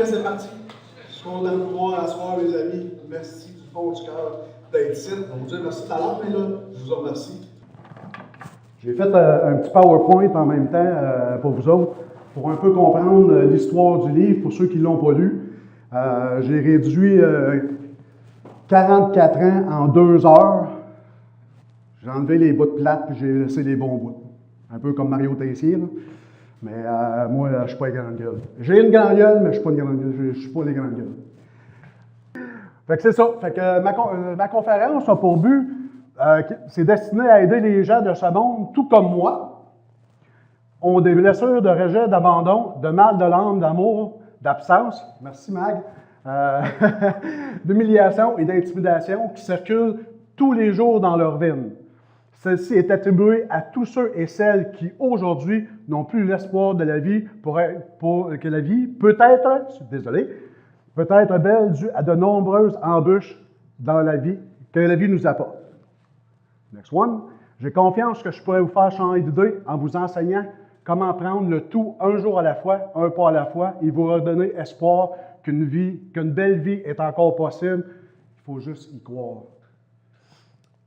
C'est parti. Je suis content de vous voir à soir, les amis. Merci du fond du cœur d'être ici. On vous dit merci tout à l'heure, mais là, je vous en remercie. J'ai fait un petit PowerPoint en même temps pour vous autres, pour un peu comprendre l'histoire du livre, pour ceux qui ne l'ont pas lu. J'ai réduit 44 ans en 2 heures. J'ai enlevé les bouts de plate, puis j'ai laissé les bons bouts. Un peu comme Mario Tessier, là. Mais moi, je ne suis pas une grande gueule. J'ai une grande gueule, mais je ne suis pas une grande gueule. Je ne suis pas les grandes gueules. Fait que c'est ça. Fait que ma conférence a pour but, c'est destiné à aider les gens de ce monde, tout comme moi, ont des blessures de rejet, d'abandon, de mal de l'âme, d'amour, d'absence. Merci, Mag. D'humiliation et d'intimidation qui circulent tous les jours dans leur vie. Celle-ci est attribuée à tous ceux et celles qui, aujourd'hui, n'ont plus l'espoir de la vie que la vie peut être belle due à de nombreuses embûches dans la vie que la vie nous apporte. Next one. J'ai confiance que je pourrais vous faire changer d'idée en vous enseignant comment prendre le tout un jour à la fois, un pas à la fois, et vous redonner espoir qu'une belle vie est encore possible. Il faut juste y croire.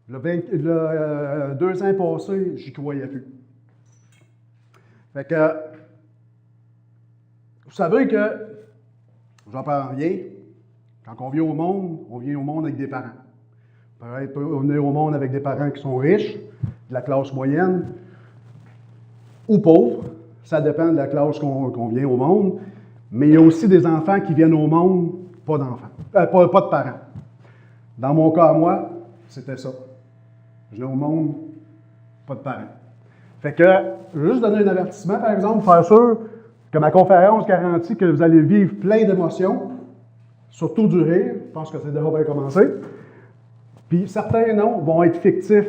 Le 2 ans passés, j'y croyais plus. Fait que, vous savez que, j'en parle rien, quand on vient au monde avec des parents. Peut-être on venir au monde avec des parents qui sont riches, de la classe moyenne, ou pauvres, ça dépend de la classe qu'on vient au monde, mais il y a aussi des enfants qui viennent au monde, pas d'enfants, pas de parents. Dans mon cas, moi, c'était ça. Je viens au monde, pas de parents. Fait que, je vais juste donner un avertissement, par exemple, pour faire sûr que ma conférence garantit que vous allez vivre plein d'émotions, surtout du rire, je pense que c'est déjà bien commencé. Puis certains noms vont être fictifs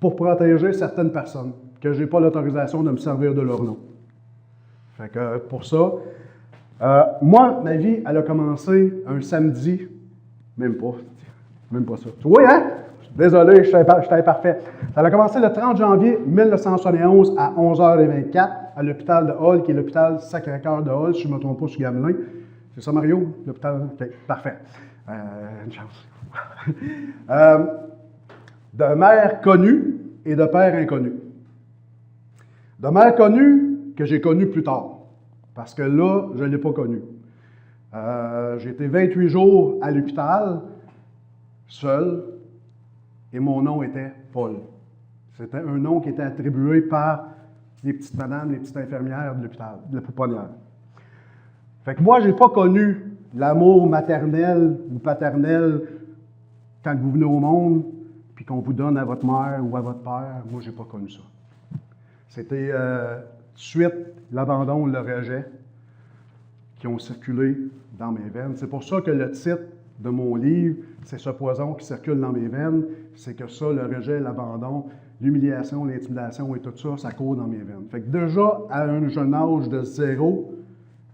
pour protéger certaines personnes, que je n'ai pas l'autorisation de me servir de leur nom. Fait que pour ça, moi, ma vie, elle a commencé un samedi, même pas ça. Tu vois, hein? Désolé, je suis imparfait. Ça a commencé le 30 janvier 1971 à 11h24 à l'hôpital de Hull, qui est l'hôpital Sacré-Cœur de Hull, si je ne me trompe pas, sur Gamelin. C'est ça, Mario? L'hôpital? OK, parfait. Une chance. De mère connue et de père inconnu. De mère connue que j'ai connue plus tard, parce que là, je ne l'ai pas connue. J'ai été 28 jours à l'hôpital, seul, et mon nom était Paul. C'était un nom qui était attribué par les petites madames, les petites infirmières de l'hôpital, de la pouponnière. Fait que moi, je n'ai pas connu l'amour maternel ou paternel quand vous venez au monde, puis qu'on vous donne à votre mère ou à votre père. Moi, je n'ai pas connu ça. C'était suite l'abandon ou le rejet qui ont circulé dans mes veines. C'est pour ça que le titre de mon livre, c'est ce poison qui circule dans mes veines. C'est que ça, le rejet, l'abandon, l'humiliation, l'intimidation et tout ça, ça court dans mes veines. Fait que déjà, à un jeune âge de 0,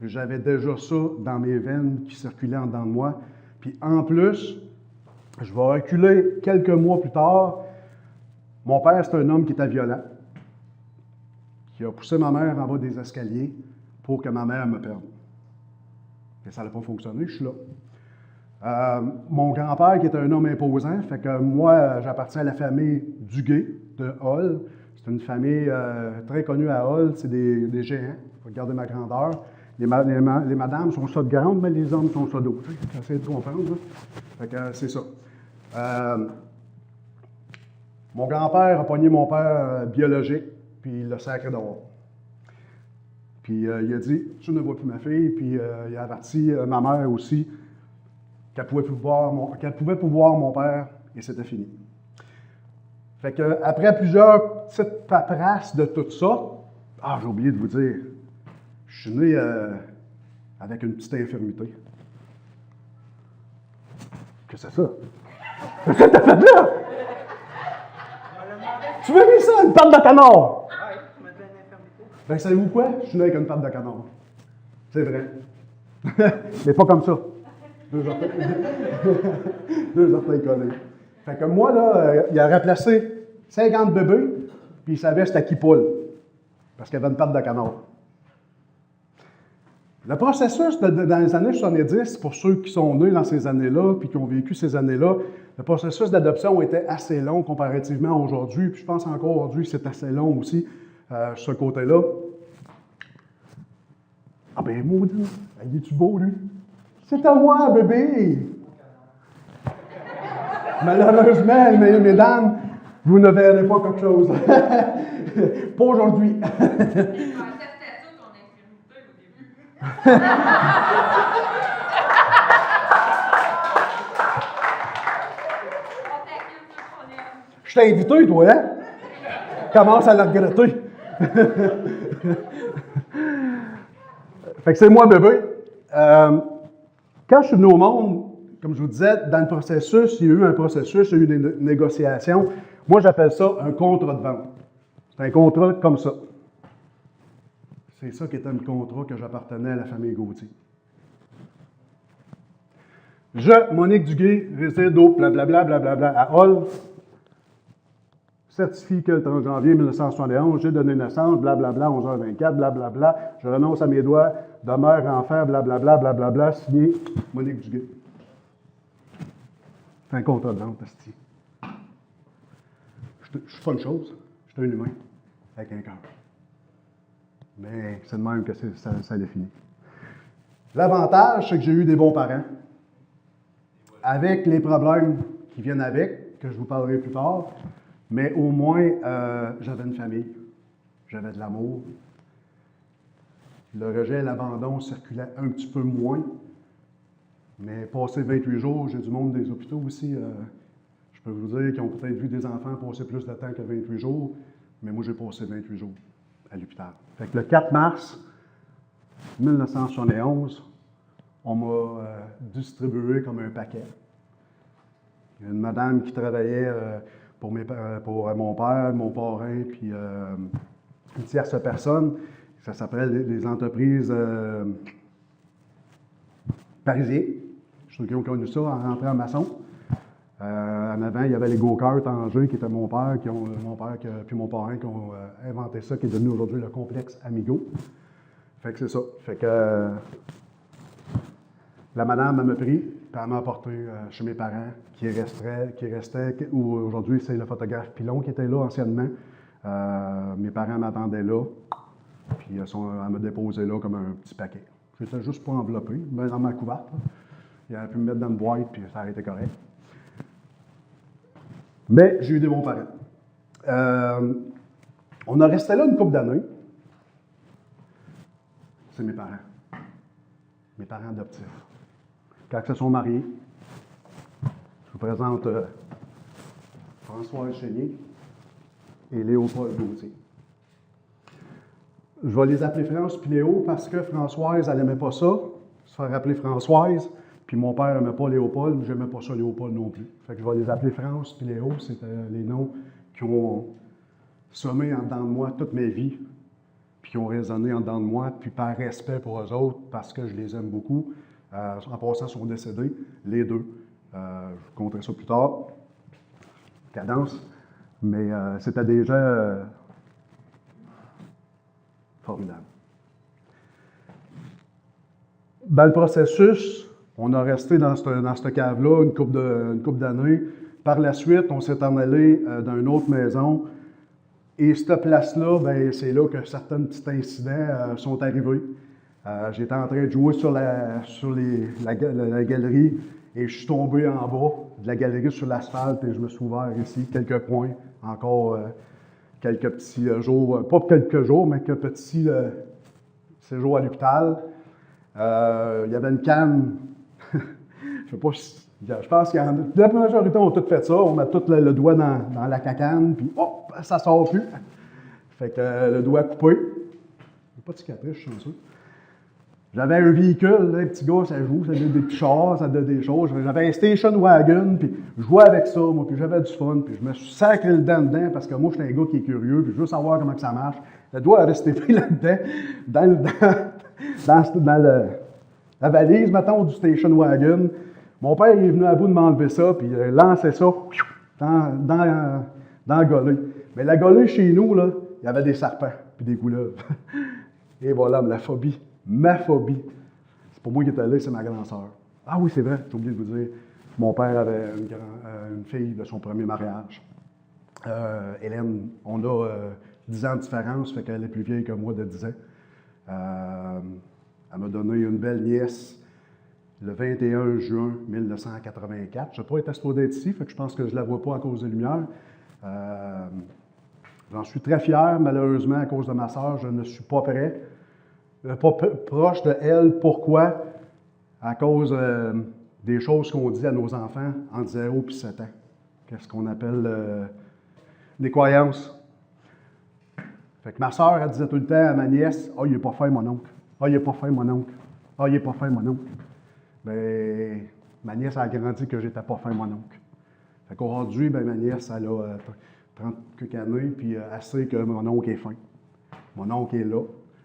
j'avais déjà ça dans mes veines qui circulait en dedans de moi. Puis en plus, je vais reculer quelques mois plus tard. Mon père, c'est un homme qui était violent, qui a poussé ma mère en bas des escaliers pour que ma mère me perde. Et ça n'a pas fonctionné, je suis là. Mon grand-père, qui était un homme imposant, fait que moi, j'appartiens à la famille Duguay de Hull. C'est une famille très connue à Hull, c'est des géants. Regardez ma grandeur. Les madames sont ça de grandes, mais les hommes sont ça d'eau. J'essaie de comprendre. Là. Fait que c'est ça. Mon grand-père a pogné mon père biologique, puis il l'a sacré dehors. Puis il a dit, tu ne vois plus ma fille, puis il a averti ma mère aussi qu'elle pouvait plus voir mon père, et c'était fini. Fait que après plusieurs petites paperasses de tout ça, j'ai oublié de vous dire, je suis né avec une petite infirmité. Qu'est-ce que c'est ça? Qu'est-ce que t'as fait là? Tu veux dire ça, une patte de canard? Oui, tu m'as donné une infirmité. Ben, savez-vous quoi? Je suis né avec une patte de canard. C'est vrai. Mais pas comme ça. Deux orteils collés. Fait que moi, là, il a remplacé 50 bébés, puis il savait c'était qui poule. Parce qu'il avait une patte de canard. Le processus dans les années 70, pour ceux qui sont nés dans ces années-là, puis qui ont vécu ces années-là, le processus d'adoption était assez long comparativement à aujourd'hui, puis je pense encore aujourd'hui c'est assez long aussi, ce côté-là. Ah ben, maudit, il est-tu beau, lui? C'est à moi, bébé! Malheureusement, mesdames, vous ne verrez pas quelque chose. Pas aujourd'hui. Je t'ai invité, toi, hein? Commence à la regretter. Fait que c'est moi, bébé. Quand je suis venu au monde, comme je vous disais, dans le processus, il y a eu un processus, il y a eu des négociations. Moi, j'appelle ça un contrat de vente. C'est un contrat comme ça. C'est ça qui était un contrat que j'appartenais à la famille Gauthier. Je, Monique Duguay, réside au blablabla à Hull, certifie que le 30 janvier 1971, j'ai donné naissance, blablabla, 11h24, blablabla, je renonce à mes droits de mère, enfant, blablabla, blablabla, signé Monique Duguay. C'est un contrat de vente, asti. Je ne suis pas une chose, je suis un humain, avec un cœur. Mais c'est de même que ça définit. L'avantage, c'est que j'ai eu des bons parents. Avec les problèmes qui viennent avec, que je vous parlerai plus tard, mais au moins, j'avais une famille. J'avais de l'amour. Le rejet et l'abandon circulaient un petit peu moins. Mais passé 28 jours, j'ai du monde des hôpitaux aussi. Je peux vous dire qu'ils ont peut-être vu des enfants passer plus de temps que 28 jours, mais moi, j'ai passé 28 jours à l'hôpital. Fait que le 4 mars 1971, on m'a distribué comme un paquet. Il y a une madame qui travaillait pour mon père, mon parrain, puis une tierce personne. Ça s'appelle les entreprises parisiennes. Ceux qui ont connu ça en rentrant en maçon. En avant, il y avait les go-karts en jeu, qui était mon père, puis mon parrain qui ont inventé ça, qui est devenu aujourd'hui le complexe Amigo. Fait que c'est ça. Fait que la madame, elle m'a pris, puis elle m'a apporté chez mes parents, qui restaient, où aujourd'hui, c'est le photographe Pilon qui était là anciennement. Mes parents m'attendaient là, puis elle m'a déposé là comme un petit paquet. J'étais juste pas enveloppé, mais dans ma couverte. Il aurait pu me mettre dans une boîte, puis ça aurait été correct. Mais j'ai eu des bons parents. On a resté là une couple d'années. C'est mes parents adoptifs. Quand ils se sont mariés, je vous présente Françoise Chénier et Léopold Gauthier. Je vais les appeler France puis Léo parce que Françoise, elle n'aimait pas ça, se faire appeler Françoise, puis mon père n'aimait pas Léopold, je n'aimais pas ça Léopold non plus. Fait que je vais les appeler France puis Léo, c'est les noms qui ont sommé en dedans de moi toute ma vie, puis qui ont résonné en dedans de moi, puis par respect pour eux autres, parce que je les aime beaucoup. En passant, ils sont décédés, les deux. Je vous conterai ça plus tard. Cadence. Mais c'était déjà formidable. Dans le processus, on a resté dans cette cave-là une couple d'années. Par la suite, on s'est en allé dans une autre maison. Et cette place-là, ben, c'est là que certains petits incidents sont arrivés. J'étais en train de jouer sur la galerie et je suis tombé en bas de la galerie sur l'asphalte et je me suis ouvert ici, quelques points, encore quelques petits jours, pas quelques jours, mais quelques petits séjours à l'hôpital. Il y avait une canne, je sais pas si, je pense qu'il y en a, la majorité ont tout fait ça, on met tout le doigt dans la cacane, puis hop, ça sort plus. Fait que le doigt coupé. Il n'y a pas de cicatrice, je suis chanceux. J'avais un véhicule, là, les petits gars, ça joue, ça donne des petits chars, ça donne des choses. J'avais un station wagon, puis je jouais avec ça, moi, puis j'avais du fun, puis je me suis sacré le dent dedans, parce que moi, je suis un gars qui est curieux, puis je veux savoir comment que ça marche. Le doigt resté pris là-dedans, dans la valise, mettons, du station wagon. Mon père il est venu à bout de m'enlever ça, puis il lançait ça dans la golée. Mais la golée, chez nous, là, il y avait des serpents, puis des couleuvres. Et voilà, la phobie. Ma phobie. C'est pas moi qui étais là, c'est ma grande-sœur. Ah oui, c'est vrai, j'ai oublié de vous dire. Mon père avait une fille de son premier mariage. Hélène, on a 10 ans de différence, fait qu'elle est plus vieille que moi de 10 ans. Elle m'a donné une belle nièce le 21 juin 1984. Je n'ai pas été supposé d'être ici, fait que je pense que je ne la vois pas à cause des lumières. J'en suis très fier, malheureusement, à cause de ma sœur, je ne suis pas prêt. Pas proche de elle. Pourquoi? À cause des choses qu'on dit à nos enfants entre 0 et 7 ans. Qu'est-ce qu'on appelle des croyances. Fait que ma soeur, elle disait tout le temps à ma nièce, « Ah, il n'est pas fin, mon oncle. Ah, il n'est pas fin, mon oncle. Ah, il n'est pas fin, mon oncle. » Bien, ma nièce a grandi que j'étais pas fin, mon oncle. Fait qu'aujourd'hui, ben, ma nièce, elle a 30 quelques années, puis elle sait que mon oncle est fin. Mon oncle est là.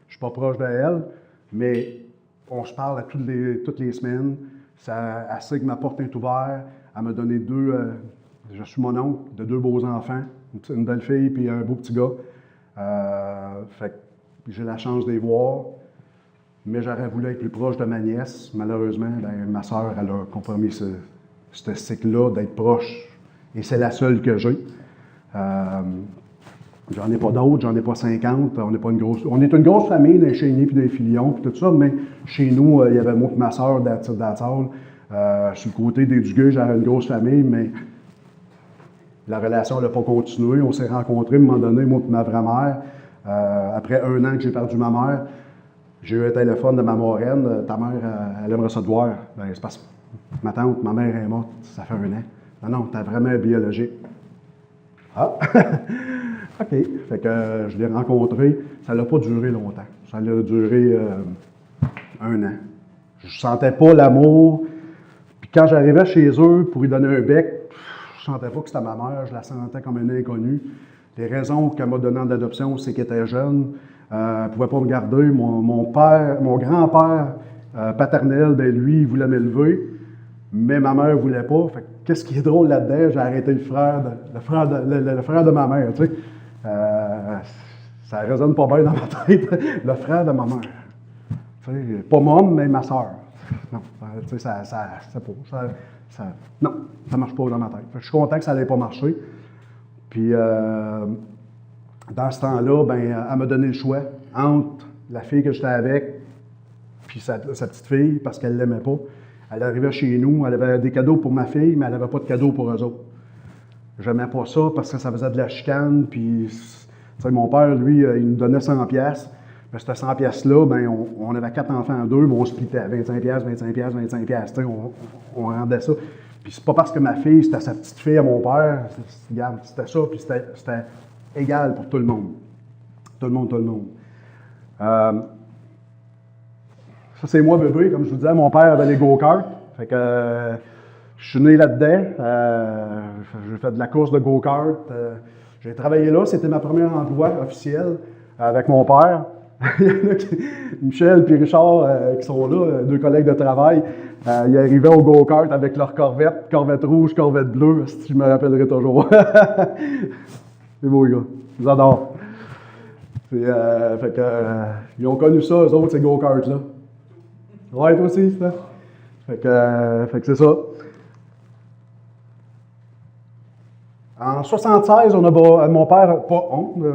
Je ne suis pas proche d'elle, mais on se parle toutes les semaines. Elle sait que ma porte est ouverte. Elle m'a donné je suis mon oncle de 2 beaux enfants, une belle fille et un beau petit gars. Fait que j'ai la chance de les voir, mais j'aurais voulu être plus proche de ma nièce. Malheureusement, ben, ma soeur, elle a compromis ce cycle-là d'être proche, et c'est la seule que j'ai. J'en ai pas d'autres, j'en ai pas 50. On est une grosse famille d'un Chénier puis d'un Filion puis tout ça, mais chez nous, il y avait moi et ma soeur sur le côté des Duguay, j'avais une grosse famille, mais la relation n'a pas continué. On s'est rencontrés à un moment donné, moi et ma vraie-mère. Après 1 an que j'ai perdu ma mère, j'ai eu un téléphone de ma marraine. Ta mère, elle aimerait ça te voir. Ben, c'est parce que ma tante, ma mère est morte, ça fait 1 an. Non, t'es vraiment biologique. Ah! OK. Fait que je l'ai rencontré. Ça n'a pas duré longtemps. Ça a duré 1 an. Je sentais pas l'amour. Puis quand j'arrivais chez eux pour lui donner un bec, je sentais pas que c'était ma mère. Je la sentais comme une inconnue. Les raisons qu'elle m'a données en adoption, c'est qu'elle était jeune. Elle ne pouvait pas me garder. Mon grand-père paternel, ben lui, il voulait m'élever. Mais ma mère ne voulait pas. Fait que, qu'est-ce qui est drôle là-dedans? J'ai arrêté le frère de ma mère, tu sais. Ça résonne pas bien dans ma tête. Le frère de ma mère. Tu sais, pas mon homme, mais ma soeur. Non, tu sais, non, ça marche pas dans ma tête. Fait que je suis content que ça n'allait pas marcher. Puis, dans ce temps-là, ben, elle m'a donné le choix entre la fille que j'étais avec puis sa petite fille, parce qu'elle ne l'aimait pas. Elle arrivait chez nous, elle avait des cadeaux pour ma fille, mais elle n'avait pas de cadeaux pour eux autres. J'aimais pas ça parce que ça faisait de la chicane, puis mon père, lui, il nous donnait 100 pièces. Mais ces 100 pièces-là, ben, on avait 4 enfants en deux, mais on splitait 25 pièces, 25 pièces, 25 pièces. On rendait ça. Puis c'est pas parce que ma fille, c'était sa petite fille à mon père. Regarde, c'était ça, puis c'était égal pour tout le monde. Tout le monde. Ça, c'est moi, bébé. Comme je vous disais, mon père avait les go-karts. Fait que je suis né là-dedans. J'ai fait de la course de go-kart. J'ai travaillé là. C'était ma première emploi officiel avec mon père. Il y en a Michel et Richard qui sont là, deux collègues de travail. Ils arrivaient au go-kart avec leur corvette rouge, corvette bleue. Je me rappellerai toujours. C'est beau, les gars. Je vous adore. Ils ont connu ça, eux autres, ces go-karts-là. Ouais, toi aussi, c'est ça. Fait que c'est ça. En 76, mon père,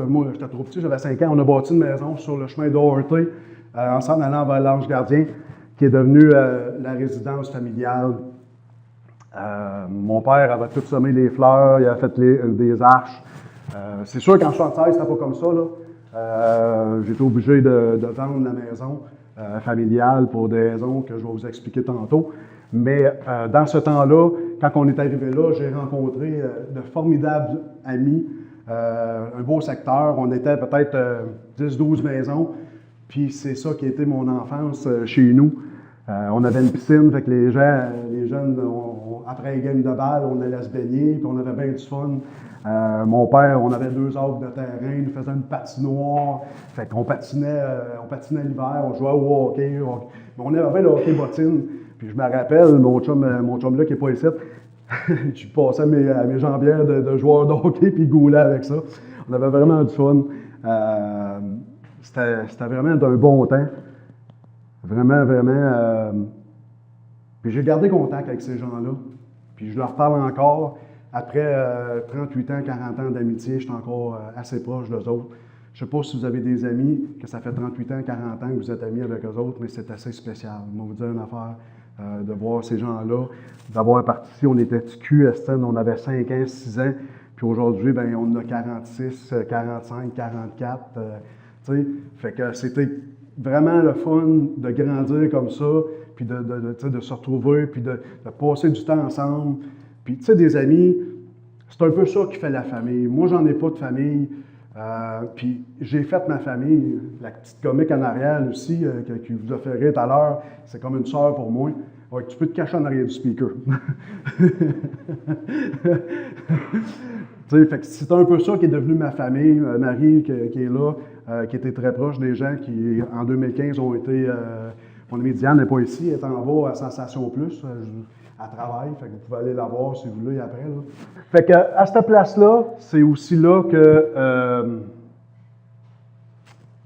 moi j'étais trop petit, j'avais 5 ans, on a bâti une maison sur le chemin d'Orté, en s'en allant vers l'Ange Gardien, qui est devenu la résidence familiale. Mon père avait tout semé les fleurs, il avait fait des arches. C'est sûr qu'en 76, c'était pas comme ça, là. J'étais obligé de vendre la maison familiale pour des raisons que je vais vous expliquer tantôt. Mais dans ce temps-là, quand on est arrivé là, j'ai rencontré de formidables amis, un beau secteur. On était peut-être 10-12 maisons. Puis c'est ça qui a été mon enfance chez nous. On avait une piscine, fait que les jeunes, après les games de balle, on allait se baigner, puis on avait bien du fun. Mon père, on avait 2 acres de terrain, il nous faisait une patinoire. Fait qu'on patinait l'hiver, on jouait au hockey. On avait le hockey bottine. Puis je me rappelle, mon chum là qui n'est pas ici, je passais à mes jambières de joueurs de hockey puis il goulait avec ça. On avait vraiment du fun. C'était vraiment d'un bon temps. Vraiment. Puis j'ai gardé contact avec ces gens-là. Puis je leur parle encore. Après 38 ans, 40 ans d'amitié, je suis encore assez proche d'eux autres. Je ne sais pas si vous avez des amis, que ça fait 38 ans, 40 ans que vous êtes amis avec eux autres, mais c'est assez spécial. Je vais vous dire une affaire. De voir ces gens-là, d'avoir parti, on était TQ, Estelle, on avait 5 ans, 6 ans, puis aujourd'hui, ben on en a 46, 45, 44, tu sais, fait que c'était vraiment le fun de grandir comme ça, puis de se retrouver, puis de passer du temps ensemble, puis tu sais, des amis, c'est un peu ça qui fait la famille. Moi, j'en ai pas de famille, puis j'ai fait ma famille, la petite comique en arrière aussi, qui vous a fait rire tout à l'heure, c'est comme une sœur pour moi. Ouais, tu peux te cacher en arrière du speaker. Fait que c'est un peu ça qui est devenu ma famille. Marie qui est là, qui était très proche des gens qui, en 2015, ont été... mon amie Diane n'est pas ici, elle est en bas à Sensation Plus, à travail, fait que vous pouvez aller la voir si vous voulez après. Là. Fait que à cette place-là, c'est aussi là que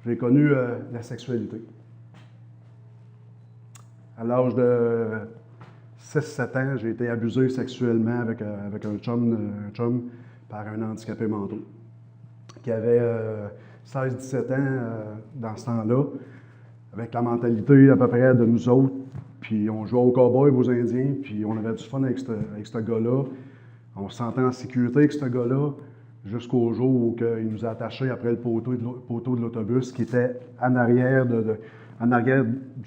j'ai connu la sexualité. À l'âge de 6-7 ans, j'ai été abusé sexuellement avec un chum par un handicapé mental qui avait 16-17 ans dans ce temps-là, avec la mentalité à peu près de nous autres. Puis on jouait aux cowboys, aux Indiens, puis on avait du fun avec ce gars-là. On se sentait en sécurité avec ce gars-là jusqu'au jour où il nous a attachés après le poteau de l'autobus qui était en arrière du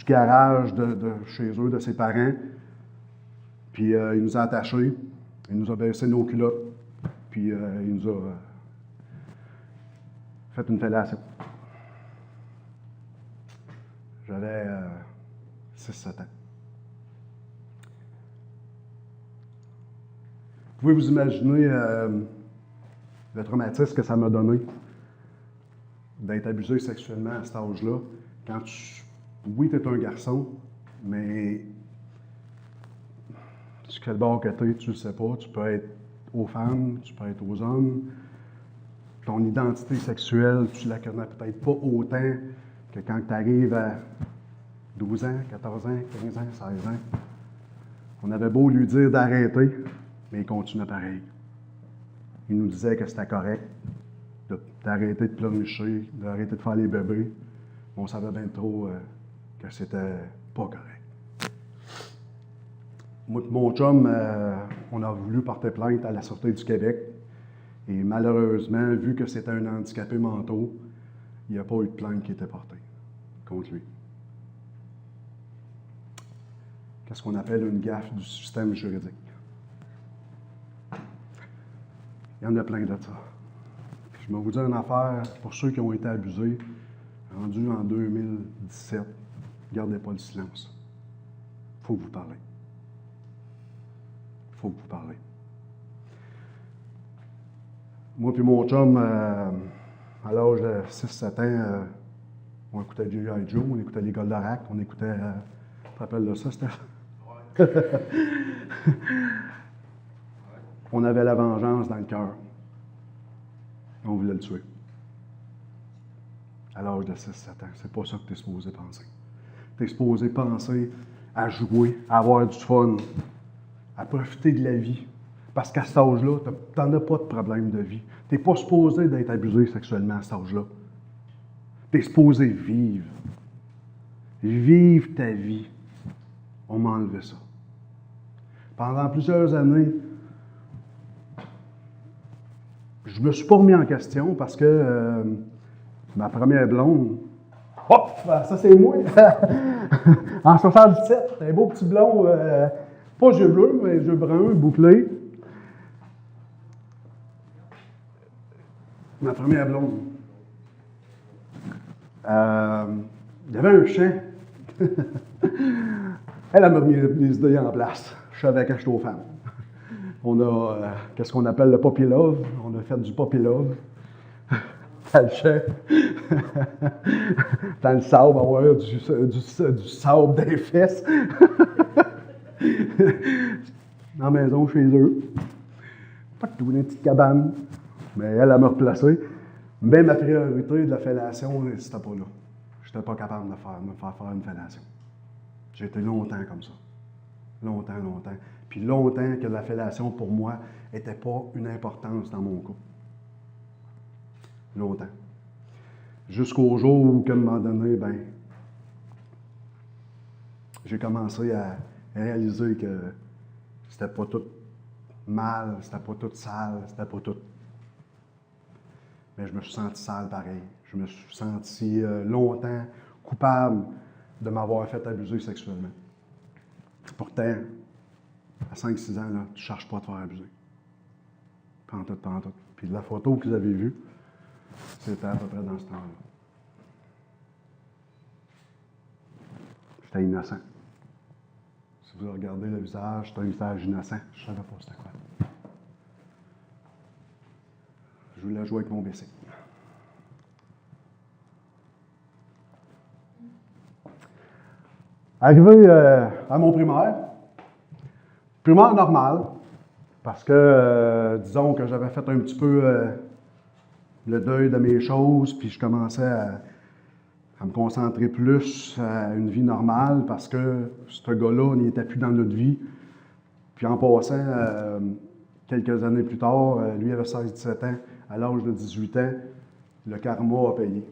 garage de chez eux, de ses parents. Puis il nous a attachés, il nous a baissé nos culottes, puis il nous a fait une fellation. J'avais 6-7 ans. Vous pouvez vous imaginer le traumatisme que ça m'a donné d'être abusé sexuellement à cet âge-là. Oui, tu es un garçon, mais quel bord que tu es, tu ne le sais pas. Tu peux être aux femmes, tu peux être aux hommes. Ton identité sexuelle, tu ne la connais peut-être pas autant que quand tu arrives à 12 ans, 14 ans, 15 ans, 16 ans. On avait beau lui dire d'arrêter, mais il continuait pareil. Il nous disait que c'était correct d'arrêter de pleurnicher, d'arrêter de faire les bébés. On savait bien trop que c'était pas correct. Moi et mon chum, on a voulu porter plainte à la Sûreté du Québec. Et malheureusement, vu que c'était un handicapé mental, il n'y a pas eu de plainte qui était portée contre lui. Qu'est-ce qu'on appelle une gaffe du système juridique. Il y en a plein de ça. Je vais vous dire une affaire, pour ceux qui ont été abusés, rendu en 2017, gardez pas le silence. Il faut que vous parlez. Il faut que vous parlez. Moi et mon chum, à l'âge de 6-7 ans, on écoutait G.I. Joe, on écoutait les Goldorak, on écoutait... tu te rappelles de ça, Steph? Ouais. On avait la vengeance dans le cœur. On voulait le tuer. À l'âge de 6-7 ans. C'est pas ça que tu es supposé penser. Tu es supposé penser à jouer, à avoir du fun, à profiter de la vie. Parce qu'à cet âge-là, tu n'en as pas de problème de vie. Tu n'es pas supposé d'être abusé sexuellement à cet âge-là. Tu es supposé vivre. Vivre ta vie. On m'a enlevé ça. Pendant plusieurs années, je me suis pas remis en question parce que ma première blonde, hop, ça c'est moi, en 77, un beau petit blond, pas yeux bleus, mais yeux bruns, bouclés. Ma première blonde. Il y avait un chien. Elle m'a mis les idées en place. Je savais que j'étais aux femmes. On a, qu'est-ce qu'on appelle le puppy love. On a fait du puppy love. Dans le chien. Dans le sable, avoir du sable dans les fesses. Dans la maison, chez eux. Pas de tout, une petite cabane. Mais elle m'a replacé. Mais ma priorité de la fellation, c'était pas là. Je n'étais pas capable de me faire faire une fellation. J'ai été longtemps comme ça. Longtemps. Puis longtemps que la fellation, pour moi, n'était pas une importance dans mon couple. Longtemps. Jusqu'au jour où, à un moment donné, j'ai commencé à réaliser que c'était pas tout mal, c'était pas tout sale, c'était pas tout... Mais je me suis senti sale pareil. Je me suis senti longtemps coupable de m'avoir fait abuser sexuellement. Pourtant, à 5-6 ans, là, tu ne cherches pas à te faire abuser. Pantoute. Puis la photo que vous avez vue, c'était à peu près dans ce temps-là. J'étais innocent. Si vous regardez le visage, c'était un visage innocent. Je ne savais pas c'était quoi. Je voulais jouer avec mon bicycle. Arrivé à mon primaire normal, parce que, disons que j'avais fait un petit peu le deuil de mes choses, puis je commençais à me concentrer plus à une vie normale, parce que ce gars-là n'était plus dans notre vie. Puis en passant, quelques années plus tard, lui avait 16-17 ans, à l'âge de 18 ans, le karma a payé.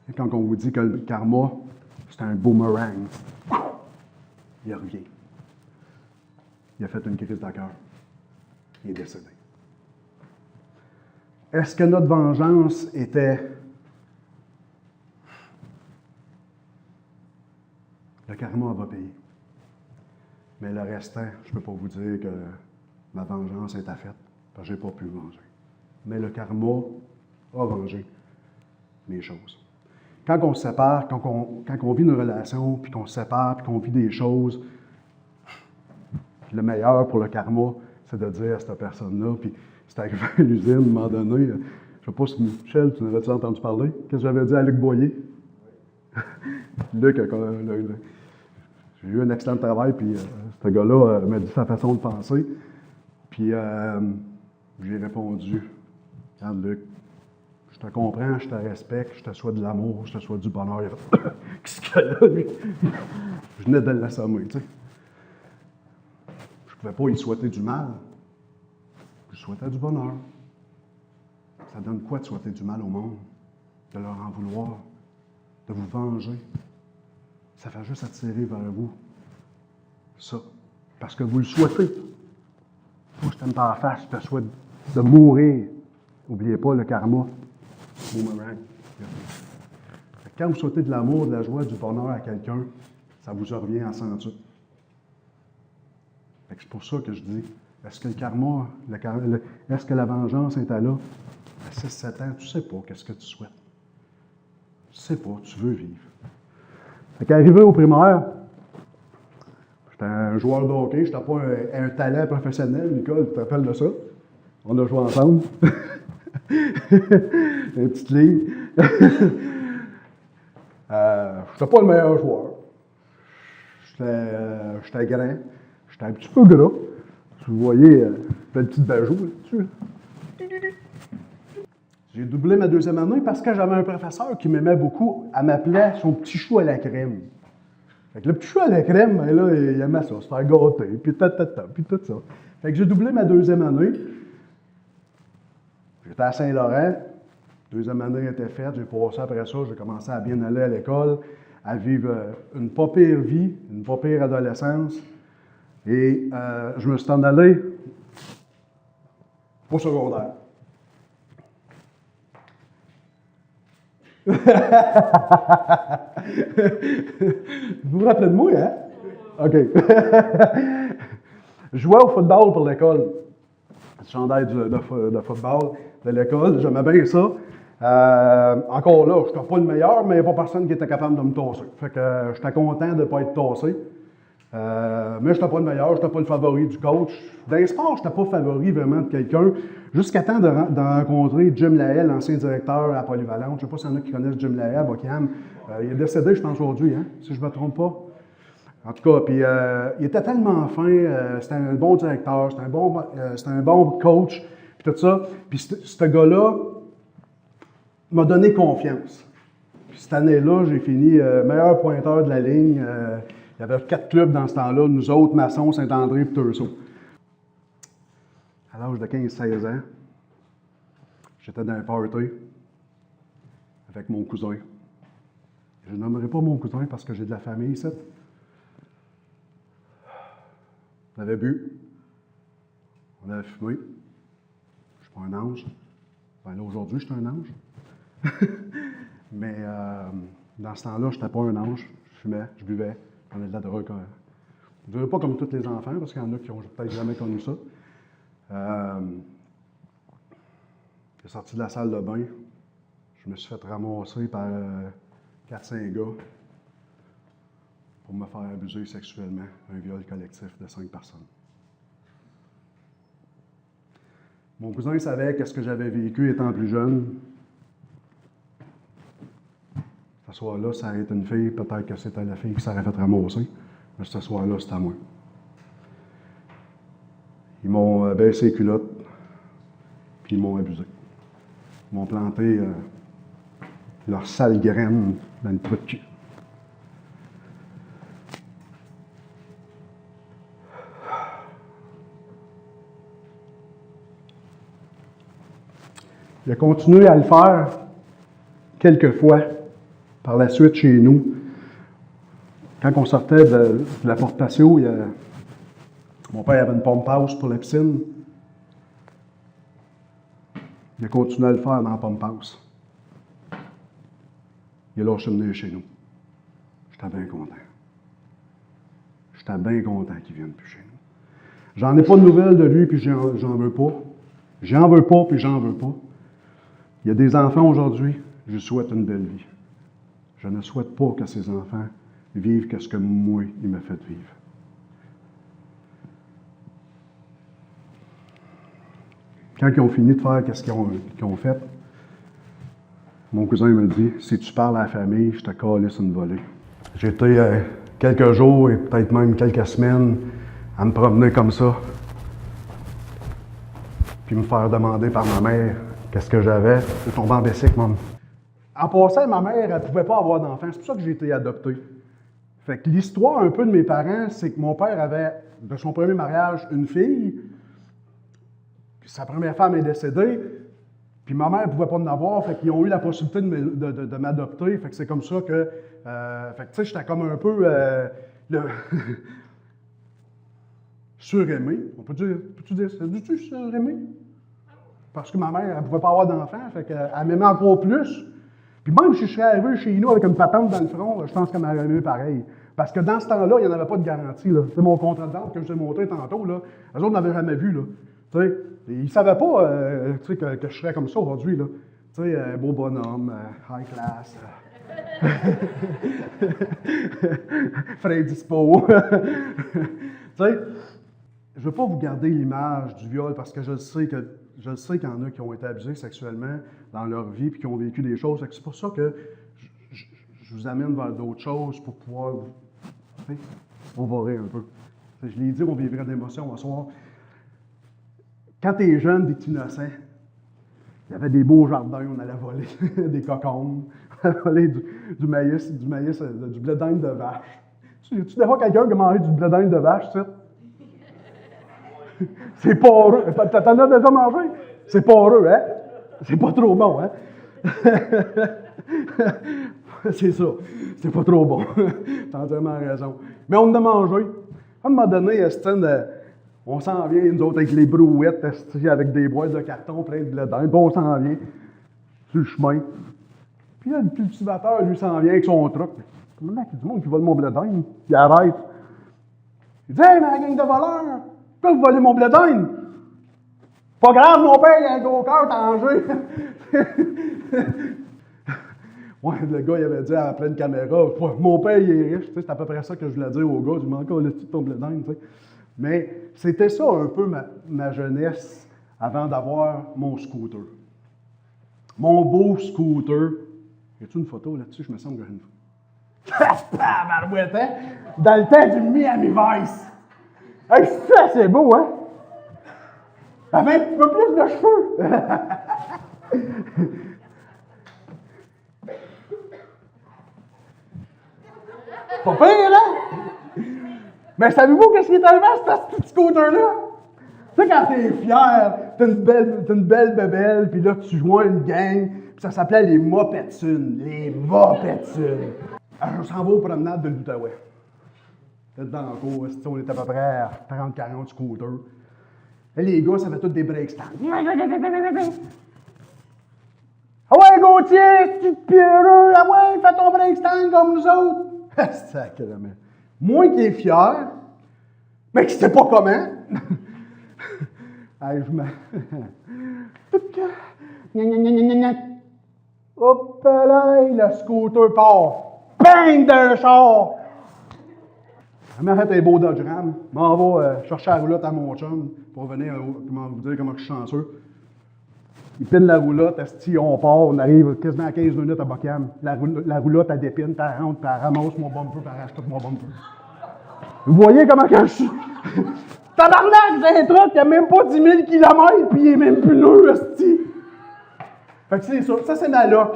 Et quand on vous dit que le karma, c'est un boomerang, il revient. Il a fait une crise de cœur. Il est décédé. Est-ce que notre vengeance était... Le karma va payer. Mais le restant, je ne peux pas vous dire que ma vengeance est faite, parce que je n'ai pas pu venger. Mais le karma a vengé mes choses. Quand on se sépare, quand on vit une relation, puis qu'on se sépare, puis qu'on vit des choses, le meilleur pour le karma, c'est de dire à cette personne-là, puis c'est arrivé à l'usine, à un moment donné, je ne sais pas si Michel, tu n'avais-tu entendu parler? Qu'est-ce que j'avais dit à Luc Boyer? Luc, J'ai eu un accident de travail, puis ce gars-là m'a dit sa façon de penser. Puis j'ai répondu, regarde Luc, je te comprends, je te respecte, je te souhaite de l'amour, je te souhaite du bonheur. Il a fait, qu'est-ce qu'il y a là, lui? Je venais de l'assommer, tu sais. Je ne pouvais pas y souhaiter du mal. Je souhaitais du bonheur. Ça donne quoi de souhaiter du mal au monde? De leur en vouloir? De vous venger? Ça fait juste attirer vers vous ça. Parce que vous le souhaitez. Moi, je t'aime pas la face, je te souhaite de mourir. N'oubliez pas le karma. Boomerang. Quand vous souhaitez de l'amour, de la joie, du bonheur à quelqu'un, ça vous revient en centuple. C'est pour ça que je dis, est-ce que le karma, est-ce que la vengeance est à là? À 6-7 ans, tu ne sais pas qu'est-ce que tu souhaites. Tu ne sais pas, tu veux vivre. Fait qu'arrivé au primaire, j'étais un joueur de hockey, je n'étais pas un talent professionnel, Nicole, tu te rappelles de ça? On a joué ensemble. Une petite ligne. Je n'étais pas le meilleur joueur. J'étais grand. J'étais un petit peu gras. Vous voyez, une petite bajou là-dessus. J'ai doublé ma deuxième année parce que j'avais un professeur qui m'aimait beaucoup. Elle m'appelait son petit chou à la crème. Fait que le petit chou à la crème, ben là, il aimait ça, se faire gâter, puis puis tout ça. Fait que j'ai doublé ma deuxième année. J'étais à Saint-Laurent. Deuxième année était faite. J'ai passé après ça. J'ai commencé à bien aller à l'école, à vivre une pas pire vie, une pas pire adolescence. Et je me suis en allé au secondaire. Vous vous rappelez de moi, hein? OK. Je jouais au football pour l'école. Le chandail de football de l'école, j'aimais bien ça. Encore là, je n'étais pas le meilleur, mais il n'y a pas personne qui était capable de me tasser. Fait que j'étais content de ne pas être tassé. Mais je n'étais pas le meilleur, je n'étais pas le favori du coach. Dans les sports, je n'étais pas favori vraiment de quelqu'un. Jusqu'à temps de rencontrer Jim Lahey, l'ancien directeur à Polyvalente. Je ne sais pas s'il y en a qui connaissent Jim Lahey à Bocam. Il est décédé, je pense, aujourd'hui, hein, si je ne me trompe pas. En tout cas, puis il était tellement fin, c'était un bon directeur, c'était un bon coach, puis tout ça. Puis ce gars-là m'a donné confiance. Puis cette année-là, j'ai fini meilleur pointeur de la ligne. Il y avait 4 clubs dans ce temps-là, nous autres, Masson, Saint-André et Turceau. À l'âge de 15-16 ans, j'étais dans un party avec mon cousin. Je ne nommerai pas mon cousin parce que j'ai de la famille ici. On avait bu, on avait fumé. Je ne suis pas un ange. Ben là, aujourd'hui, je suis un ange. Mais dans ce temps-là, je n'étais pas un ange. Je fumais, je buvais, je prenais de la drogue. Je ne dirais pas comme tous les enfants, parce qu'il y en a qui n'ont peut-être jamais connu ça. J'ai sorti de la salle de bain. Je me suis fait ramasser par 4-5 gars pour me faire abuser sexuellement. Un viol collectif de 5 personnes. Mon cousin savait qu'est-ce que j'avais vécu étant plus jeune. Ce soir-là, ça aurait été une fille, peut-être que c'était la fille qui s'aurait fait ramasser. Mais ce soir-là, c'était à moi. Ils m'ont baissé les culottes, puis ils m'ont abusé. Ils m'ont planté leur sale graine dans le trou de cul. Il a continué à le faire quelques fois par la suite chez nous. Quand on sortait de la porte patio, mon père avait une pompe house pour la piscine. Il a continué à le faire dans la pompe house. Il a lâché venir chez nous. J'étais bien content. J'étais bien content qu'il vienne plus chez nous. J'en ai pas de nouvelles de lui, puis j'en veux pas. J'en veux pas, puis j'en veux pas. Il y a des enfants aujourd'hui, je lui souhaite une belle vie. Je ne souhaite pas que ces enfants vivent ce que moi, il m'a fait vivre. Quand ils ont fini de faire ce qu'ils ont fait, mon cousin me dit, si tu parles à la famille, je te calisse une volée. J'ai été quelques jours et peut-être même quelques semaines à me promener comme ça, puis me faire demander par ma mère qu'est-ce que j'avais. Je tombais en bessique, maman. En passant, ma mère, elle ne pouvait pas avoir d'enfant. C'est pour ça que j'ai été adopté. Fait que l'histoire un peu de mes parents, c'est que mon père avait, de son premier mariage, une fille. Puis sa première femme est décédée. Puis ma mère ne pouvait pas en avoir. Fait qu'ils ont eu la possibilité de m'adopter. Fait que c'est comme ça que... fait que tu sais, j'étais comme un peu... surémé. On peut-tu dire ça? Dis-tu surémé? Parce que ma mère, elle ne pouvait pas avoir d'enfant. Fait qu'elle m'aimait encore plus. Puis même si je serais arrivé chez nous avec une patente dans le front, je pense qu'elle m'aurait aimé pareil. Parce que dans ce temps-là, il n'y en avait pas de garantie. C'est mon contrat de vente que je t'ai montré tantôt. Là. Eux autres n'avaient jamais vu. Là. Ils ne savaient pas que je serais comme ça aujourd'hui. Beau bonhomme, high class. Frais dispo. Je ne veux pas vous garder l'image du viol parce que je sais qu'il y en a qui ont été abusés sexuellement dans leur vie et qui ont vécu des choses. C'est pour ça que je vous amène vers d'autres choses pour pouvoir voler un peu. Je l'ai dit, on vivrait d'émotions ce soir. Quand tu es jeune, tu es innocent. Il y avait des beaux jardins, on allait voler des cocombes, on allait voler du maïs, du blé d'Inde de vache. Tu vois quelqu'un qui a mangé du blé d'Inde de vache, tu sais? C'est poreux. T'en as déjà mangé? C'est poreux, hein? C'est pas trop bon, hein? C'est ça. C'est pas trop bon. T'as entièrement raison. Mais on en a mangé. À un moment donné, on s'en vient, nous autres, avec les brouettes, avec des boîtes de carton plein de blé d'Inde. Puis on s'en vient sur le chemin. Puis là, le cultivateur, lui, s'en vient avec son truc. Comment il y a du monde qui vole mon blé d'Inde? Il arrête. Il dit « Hey, ma gang de voleurs! Pourquoi vous volez mon blé d'Inde? Pas grave, mon père, il a un gros cœur, t'as Angers. » Ouais, le gars, il avait dit à pleine caméra, mon père, il est riche. C'est à peu près ça que je voulais dire au gars. Je m'en calais de ton blé d'Inde. Mais c'était ça un peu ma jeunesse avant d'avoir mon scooter. Mon beau scooter. Y a-tu une photo là-dessus? Je me sens que j'ai une photo. Barouette, hein? Dans le temps du Miami Vice. Hey, ça, c'est beau, hein? Avec un petit peu plus de cheveux. Pas pire, là? Mais savez-vous qu'est-ce qui est arrivé à ce petit scooter-là? Tu sais, quand t'es fier, t'as une belle bébelle, puis là, tu joins une gang, puis ça s'appelait les Mopetsunes. Les Mopetsunes. Alors, on s'en va aux promenades de l'Outaouais. Peut-être dans le cours, on était à peu près à 30-40 scooters. Et les gars, ça fait tous des break stands. Ah ouais, Gauthier, tu te pierreux, ah ouais, fais ton break stand comme nous autres. Sacrément. Moi qui est fier, mais qui sait pas comment. Allez, je me... Hop là, le scooter part. Bang d'un char! Elle m'a fait un beau Dodge Ram. Je m'en vais chercher la roulotte à mon chum pour venir, comment vous dire, comment je suis chanceux. Il pine la roulotte, on part, on arrive quasiment à 15 minutes à Bocam. La roulotte, elle dépine, puis elle rentre, puis elle ramasse mon bumper, puis elle rachète tout mon bumper. Vous voyez comment je suis? Tabarnak, j'ai un truck qui a même pas 10 000 km, puis il est même plus neuf, esti. Fait que c'est ça. Ça, c'est ma loc.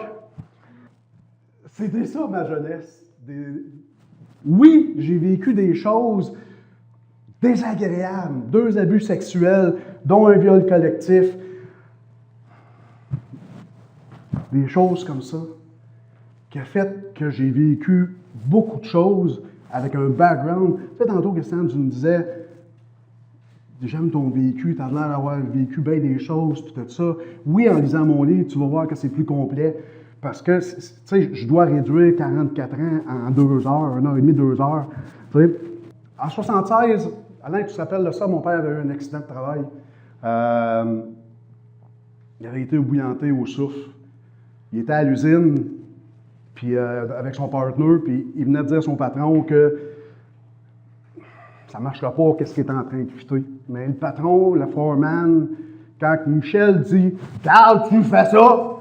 C'était ça, ma jeunesse. Oui, j'ai vécu des choses désagréables. 2 abus sexuels, dont un viol collectif. Des choses comme ça, qui a fait que j'ai vécu beaucoup de choses avec un background. Tu sais, tantôt, Christian, tu me disais, j'aime ton vécu, tu as l'air d'avoir vécu bien des choses, puis tout ça. Oui, en lisant mon livre, tu vas voir que c'est plus complet, parce que, tu sais, je dois réduire 44 ans en 2 heures, 1 heure et demie, 2 heures. Tu sais, en 76, Alain, tu te rappelles de ça, mon père avait eu un accident de travail. Il avait été ébouillanté au souffle. Il était à l'usine, puis avec son partner, puis il venait de dire à son patron que ça ne marchera pas, qu'est-ce qu'il est en train de fitter. Mais le patron, le foreman, quand Michel dit « Carl, tu fais ça? »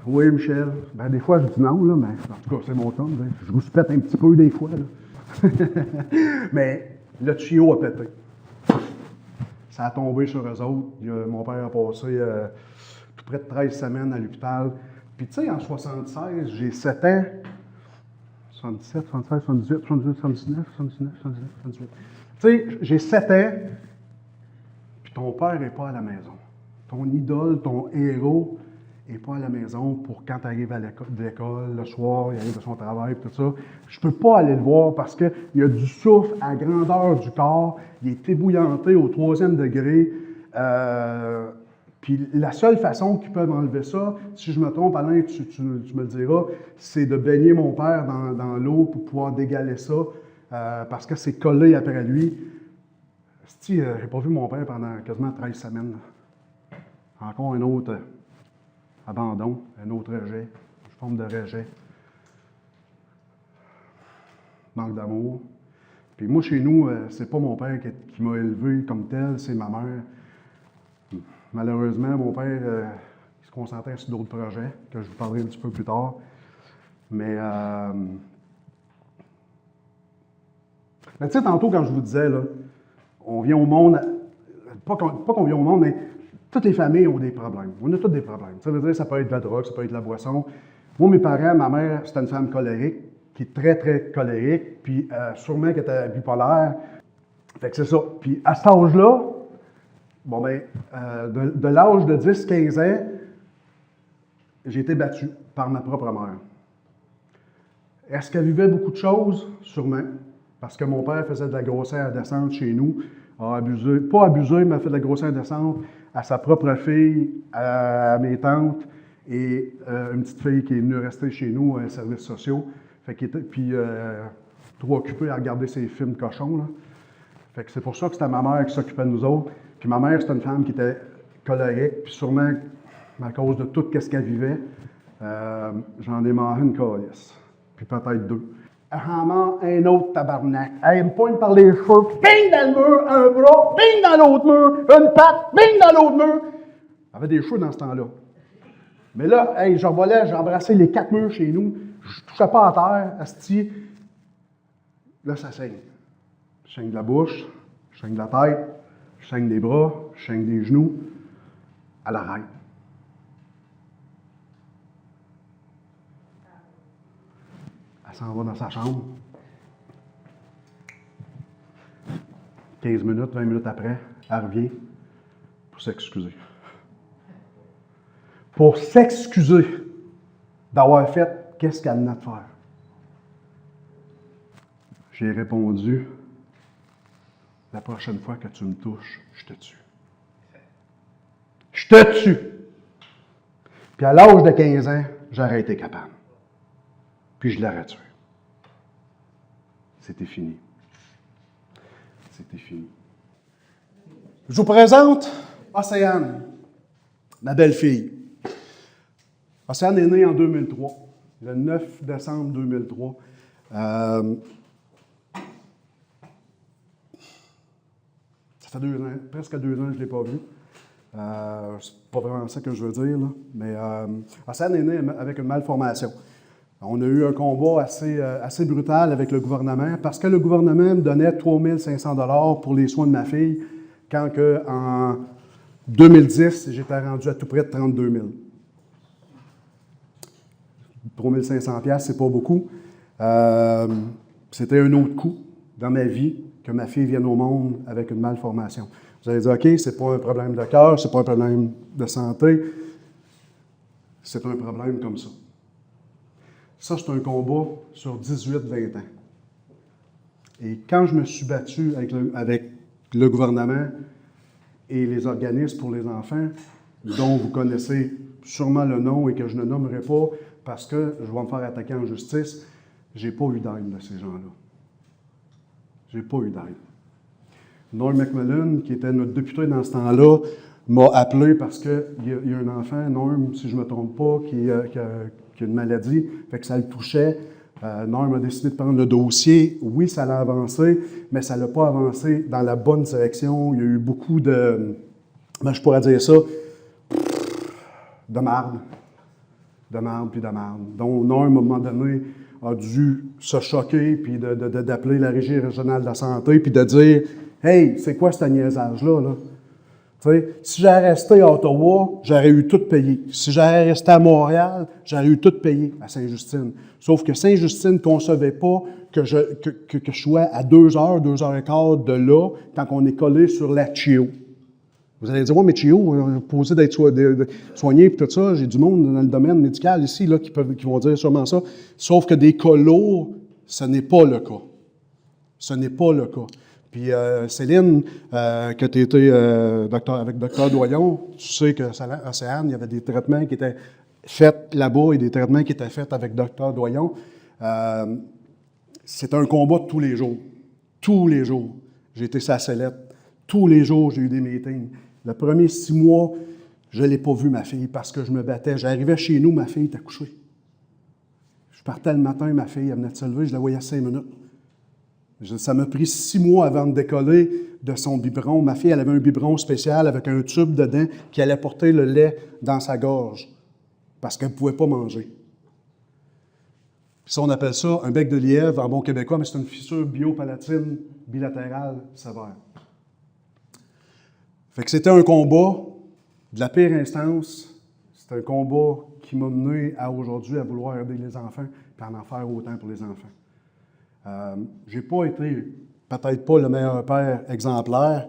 Oui, Michel. Ben, des fois, je dis non, là, mais en tout cas, c'est mon chum. Je vous pète un petit peu des fois, là. Mais le tuyau a pété. Ça a tombé sur eux autres. Mon père a passé tout près de 13 semaines à l'hôpital. Puis tu sais, en 76, j'ai 7 ans. 77, 76, 78, 78, 79, 79, 79, 78. Tu sais, j'ai 7 ans, puis ton père n'est pas à la maison. Ton idole, ton héros n'est pas à la maison pour quand tu arrives à l'école, le soir, il arrive de son travail, tout ça. Je ne peux pas aller le voir parce qu'il y a du souffle à grandeur du corps, il est ébouillanté au 3e degré. Puis la seule façon qu'ils peuvent enlever ça, si je me trompe, Alain, tu me le diras, c'est de baigner mon père dans l'eau pour pouvoir dégaler ça, parce que c'est collé après lui. Je n'ai pas vu mon père pendant quasiment 13 semaines. Là. Encore un autre abandon, un autre rejet, une forme de rejet. Manque d'amour. Puis moi, chez nous, c'est pas mon père qui m'a élevé comme tel, c'est ma mère. Malheureusement, mon père il se concentrait sur d'autres projets, que je vous parlerai un petit peu plus tard. Mais tu sais, tantôt, quand je vous disais, là, on vient au monde, pas qu'on vient au monde, mais toutes les familles ont des problèmes. On a tous des problèmes. Ça veut dire ça peut être de la drogue, ça peut être de la boisson. Moi, mes parents, ma mère, c'était une femme colérique, qui est très, très colérique, puis sûrement qu'elle était bipolaire. Fait que c'est ça. Puis à cet âge-là, bon ben, de l'âge de 10-15 ans, j'ai été battu par ma propre mère. Est-ce qu'elle vivait beaucoup de choses? Sûrement. Parce que mon père faisait de la grossière descente chez nous, a abusé, pas abusé, mais a fait de la grossière descente à sa propre fille, à mes tantes, et une petite fille qui est venue rester chez nous, à services sociaux. Fait qu'il était, puis trop occupé à regarder ses films cochons, là. Fait que c'est pour ça que c'était ma mère qui s'occupait de nous autres. Puis ma mère, c'était une femme qui était colérique, puis sûrement à cause de tout ce qu'elle vivait, j'en ai mangé une calisse. Puis peut-être 2. J'en mange un autre tabarnak. Elle me pointe par les cheveux, bing dans le mur, un bras, bing dans l'autre mur, une patte, bing dans l'autre mur. Elle avait des cheveux dans ce temps-là. Mais là, hey, je revolais, j'ai embrassé les 4 murs chez nous, je ne touchais pas à terre, asti. Là, ça saigne. Je saigne de la bouche, je saigne de la tête, je saigne des bras, je saigne des genoux. Elle arrête. Elle s'en va dans sa chambre. 15 minutes, 20 minutes après, elle revient pour s'excuser. Pour s'excuser d'avoir fait qu'est-ce qu'elle venait de faire. J'ai répondu, la prochaine fois que tu me touches, je te tue. Je te tue! Puis à l'âge de 15 ans, j'aurais été capable. Puis je l'aurais tué. C'était fini. C'était fini. Je vous présente Océane, ma belle-fille. Océane est née en 2003, le 9 décembre 2003. Ça fait 2 ans, presque 2 ans que je ne l'ai pas vue. C'est pas vraiment ça que je veux dire, là. Mais Océane est née avec une malformation. On a eu un combat assez brutal avec le gouvernement parce que le gouvernement me donnait 3 500 $ pour les soins de ma fille quand en 2010, j'étais rendu à tout près de 32 000. 3 500 $, c'est pas beaucoup. C'était un autre coup dans ma vie que ma fille vienne au monde avec une malformation. Vous allez dire, OK, c'est pas un problème de cœur, c'est pas un problème de santé, c'est un problème comme ça. Ça, c'est un combat sur 18-20 ans. Et quand je me suis battu avec le gouvernement et les organismes pour les enfants, dont vous connaissez sûrement le nom et que je ne nommerai pas parce que je vais me faire attaquer en justice, j'ai pas eu d'aide de ces gens-là. J'ai pas eu d'aide. Norm MacMillan, qui était notre député dans ce temps-là, m'a appelé parce qu'il y a un enfant, Norm, si je ne me trompe pas, qui a une maladie, fait que ça le touchait. Norm a décidé de prendre le dossier. Oui, ça l'a avancé, mais ça ne l'a pas avancé dans la bonne direction. Il y a eu beaucoup de, je pourrais dire ça, de marde. De marde, puis de marde. Donc, Norm, à un moment donné, a dû se choquer, puis d'appeler la Régie régionale de la santé, puis de dire « Hey, c'est quoi ce niaisage-là? » Tu sais, si j'avais resté à Ottawa, j'aurais eu tout payé. Si j'avais resté à Montréal, j'aurais eu tout payé à Sainte-Justine. Sauf que Sainte-Justine ne concevait pas que je sois à 2 heures, 2 heures et quart de là, quand on est collé sur la CHIO. Vous allez dire, ouais, mais CHIO, on est posé d'être soigné et tout ça. J'ai du monde dans le domaine médical ici là, qui vont dire sûrement ça. Sauf que des cas lourds, ce n'est pas le cas. Ce n'est pas le cas. Puis Céline, que tu étais avec Dr Doyon, tu sais qu'à Océane, il y avait des traitements qui étaient faits là-bas et des traitements qui étaient faits avec Dr Doyon. C'est un combat de tous les jours. Tous les jours. J'ai été sur la sellette. Tous les jours, j'ai eu des meetings. Le premier 6 mois, je ne l'ai pas vu, ma fille, parce que je me battais. J'arrivais chez nous, ma fille était couchée. Je partais le matin, ma fille, elle venait de se lever, je la voyais 5 minutes. Ça m'a pris 6 mois avant de décoller de son biberon. Ma fille, elle avait un biberon spécial avec un tube dedans qui allait porter le lait dans sa gorge parce qu'elle ne pouvait pas manger. Puis ça, on appelle ça un bec de lièvre en bon québécois, mais c'est une fissure biopalatine bilatérale sévère. Fait que c'était un combat de la pire instance. C'est un combat qui m'a mené à aujourd'hui à vouloir aider les enfants et en faire autant pour les enfants. J'ai pas été, peut-être pas le meilleur père exemplaire,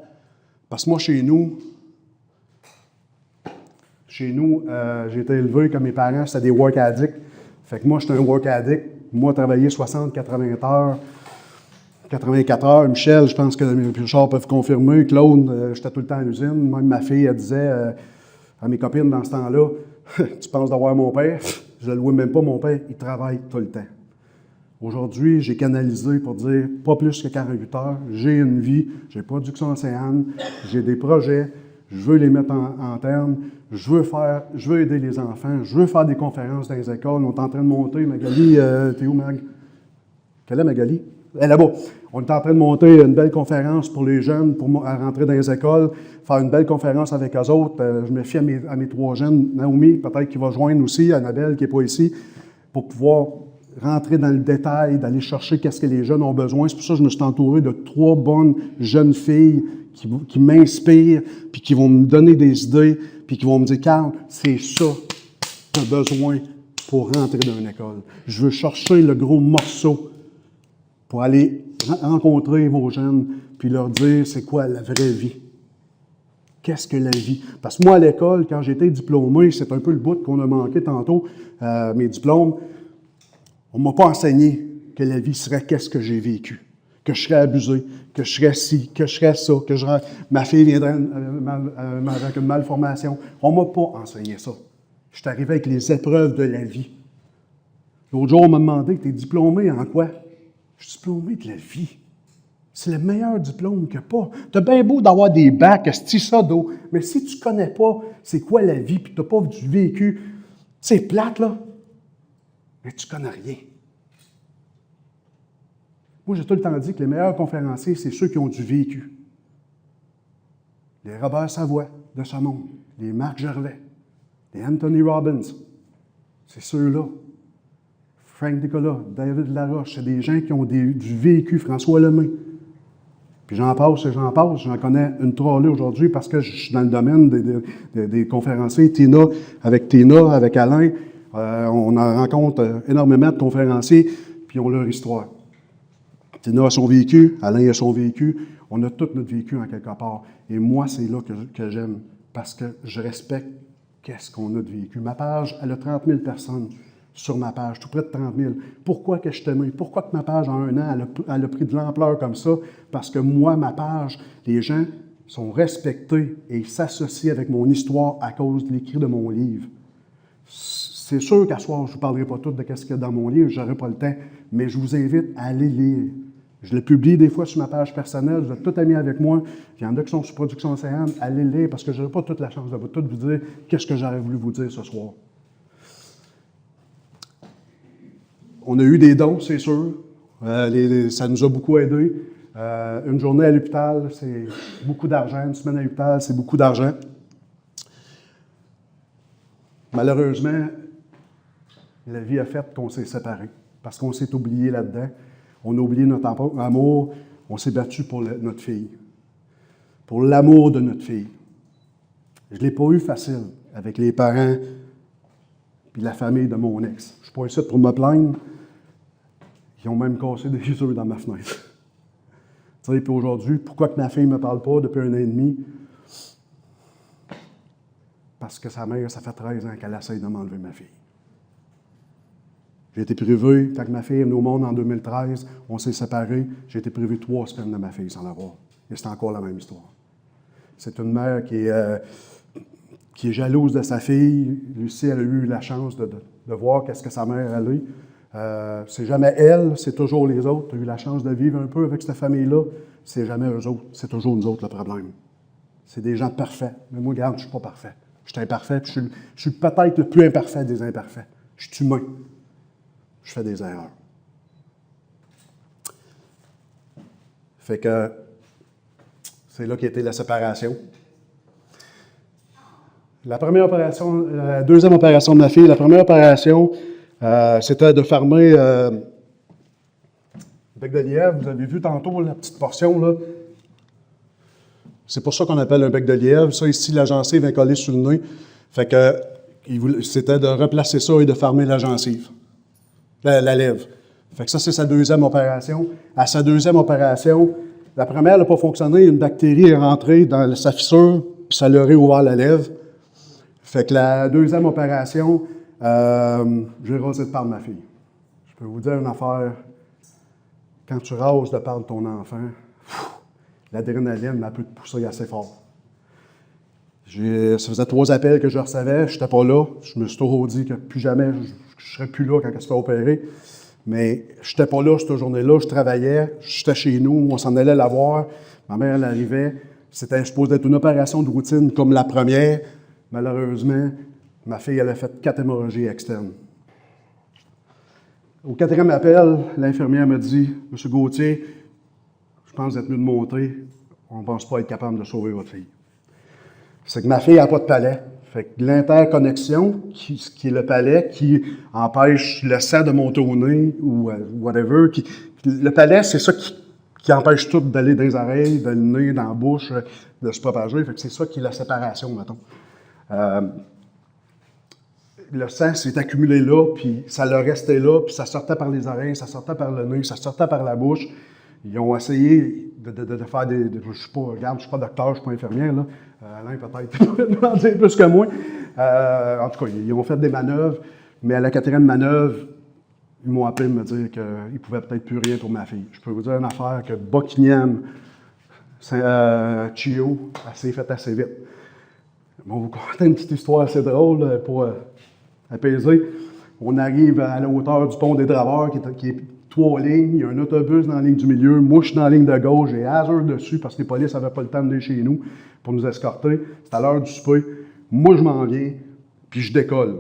parce que moi, chez nous, j'ai été élevé comme mes parents, c'était des work addicts. Fait que moi, j'étais un work addict. Moi, travailler 60, 80 heures, 84 heures. Michel, je pense que mes Richard peuvent confirmer. Claude, j'étais tout le temps à l'usine. Même ma fille, elle disait à mes copines dans ce temps-là, « Tu penses d'avoir mon père? » Je ne le louais même pas, mon père, il travaille tout le temps. Aujourd'hui, j'ai canalisé pour dire pas plus que 48 heures. J'ai une vie, j'ai Production Océane, j'ai des projets, je veux les mettre en terme, je veux aider les enfants, je veux faire des conférences dans les écoles. On est en train de monter, Magali, t'es où, Mag? Quelle est Magali? Elle est là-bas. On est en train de monter une belle conférence pour les jeunes, pour rentrer dans les écoles, faire une belle conférence avec eux autres. Je me fie à mes 3 jeunes. Naomi, peut-être qu'il va joindre aussi, Annabelle, qui n'est pas ici, pour pouvoir rentrer dans le détail, d'aller chercher qu'est-ce que les jeunes ont besoin. C'est pour ça que je me suis entouré de 3 bonnes jeunes filles qui m'inspirent, puis qui vont me donner des idées, puis qui vont me dire « Carl, c'est ça que tu as besoin pour rentrer dans une école. Je veux chercher le gros morceau pour aller rencontrer vos jeunes, puis leur dire c'est quoi la vraie vie. Qu'est-ce que la vie? Parce que moi, à l'école, quand j'étais diplômé, c'est un peu le bout qu'on a manqué tantôt, mes diplômes, on ne m'a pas enseigné que la vie serait qu'est-ce que j'ai vécu, que je serais abusé, que je serais ci, que je serais ça, que ma fille viendrait avec une malformation. On ne m'a pas enseigné ça. Je suis arrivé avec les épreuves de la vie. L'autre jour, on m'a demandé, tu es diplômé en quoi? Je suis diplômé de la vie. C'est le meilleur diplôme qu'il n'y a pas. Tu as bien beau d'avoir des bacs, ça d'eau, mais si tu ne connais pas c'est quoi la vie, puis tu n'as pas du vécu, c'est plate, là, mais tu ne connais rien. Moi, j'ai tout le temps dit que les meilleurs conférenciers, c'est ceux qui ont du vécu. Les Robert Savoie de ce monde, les Marc Gervais, les Anthony Robbins, c'est ceux-là. Frank Nicolas, David Laroche, c'est des gens qui ont du vécu, François Lemay. Puis j'en passe, j'en connais une trollée aujourd'hui parce que je suis dans le domaine des conférenciers. Avec Alain, on en rencontre énormément de conférenciers, puis ils ont leur histoire. Tina a son vécu, Alain a son vécu, on a tout notre vécu en quelque part. Et moi, c'est là que j'aime, parce que je respecte qu'est-ce qu'on a de vécu. Ma page, elle a 30 000 personnes sur ma page, tout près de 30 000. Pourquoi que je t'aime? Pourquoi que ma page, en 1 an, elle a pris de l'ampleur comme ça? Parce que moi, ma page, les gens sont respectés et s'associent avec mon histoire à cause de l'écrit de mon livre. C'est sûr qu'à soir, je ne vous parlerai pas tout de ce qu'il y a dans mon livre, je n'aurai pas le temps, mais je vous invite à aller lire. Je le publie des fois sur ma page personnelle, vous êtes tous amis avec moi. Il y en a qui sont sur Production Océane, allez lire parce que je n'aurai pas toute la chance de tout vous dire qu'est-ce que j'aurais voulu vous dire ce soir. On a eu des dons, c'est sûr. Ça nous a beaucoup aidés. Une journée à l'hôpital, c'est beaucoup d'argent. Une semaine à l'hôpital, c'est beaucoup d'argent. Malheureusement, la vie a fait qu'on s'est séparés. parce qu'on s'est oublié là-dedans. On a oublié notre amour, on s'est battu pour notre fille, pour l'amour de notre fille. Je ne l'ai pas eu facile avec les parents et la famille de mon ex. Je ne suis pas ici pour me plaindre. Ils ont même cassé des œufs dans ma fenêtre. Puis aujourd'hui, pourquoi que ma fille ne me parle pas depuis 1 an et demi? Parce que sa mère, ça fait 13 ans qu'elle essaye de m'enlever ma fille. J'ai été privé, quand ma fille est venue au monde en 2013, on s'est séparés, j'ai été privé 3 semaines de ma fille sans l'avoir. Et c'est encore la même histoire. C'est une mère qui est jalouse de sa fille. Lucie, elle a eu la chance de voir qu'est-ce que sa mère allait. C'est jamais elle, c'est toujours les autres. Tu as eu la chance de vivre un peu avec cette famille-là. C'est jamais eux autres, c'est toujours nous autres le problème. C'est des gens parfaits. Mais moi, regarde, je ne suis pas parfait. Je suis imparfait, puis je suis peut-être le plus imparfait des imparfaits. Je suis humain. Je fais des erreurs. Fait que c'est là qu'était la séparation. La deuxième opération de ma fille, la première opération, c'était de fermer le bec de lièvre. Vous avez vu tantôt la petite portion, là. C'est pour ça qu'on appelle un bec de lièvre. Ça, ici, la gencive vient coller sur le nez. Fait que c'était de replacer ça et de fermer la gencive, la lèvre. Fait que ça, c'est sa deuxième opération. À sa deuxième opération, la première n'a pas fonctionné. Une bactérie est rentrée dans sa fissure, puis ça leur a ouvert la lèvre. Fait que la deuxième opération, j'ai rasé de part de ma fille. Je peux vous dire une affaire. Quand tu rases de part de ton enfant, l'adrénaline m'a pu te pousser assez fort. Ça faisait 3 appels que je recevais, je n'étais pas là. Je me suis toujours dit que plus jamais, je ne serais plus là quand elle se fait opérer. Mais je n'étais pas là cette journée-là, je travaillais, j'étais chez nous, on s'en allait la voir. Ma mère, elle arrivait. C'était supposé être une opération de routine comme la première. Malheureusement, ma fille, elle a fait 4 hémorragies externes. Au 4e appel, l'infirmière me dit « Monsieur Gauthier, je pense que vous êtes mieux de monter. On ne pense pas être capable de sauver votre fille. » C'est que ma fille n'a pas de palais. Fait que l'interconnexion, qui est le palais, qui empêche le sang de monter au nez ou whatever. Le palais, c'est ça qui empêche tout d'aller dans les oreilles, dans le nez, dans la bouche, de se propager. Fait que c'est ça qui est la séparation, mettons. Le sang s'est accumulé là, puis ça l'a resté là, puis ça sortait par les oreilles, ça sortait par le nez, ça sortait par la bouche. Ils ont essayé de faire des... je ne suis pas, regarde, je ne suis pas docteur, je ne suis pas infirmière, là. Alain, peut-être, peut en dire plus que moi. En tout cas, ils ont fait des manœuvres, mais à la 4e manœuvre, ils m'ont appelé me dire qu'ils ne pouvaient peut-être plus rien pour ma fille. Je peux vous dire une affaire que Buckingham, Chio, elle s'est faite assez vite. On va vous conter une petite histoire assez drôle pour apaiser. On arrive à la hauteur du pont des Draveurs, qui est 3 lignes. Il y a un autobus dans la ligne du milieu. Moi, je suis dans la ligne de gauche. J'ai Hazard dessus parce que les polices n'avaient pas le temps de venir chez nous pour nous escorter. C'est à l'heure du souper. Moi, je m'en viens, puis je décolle.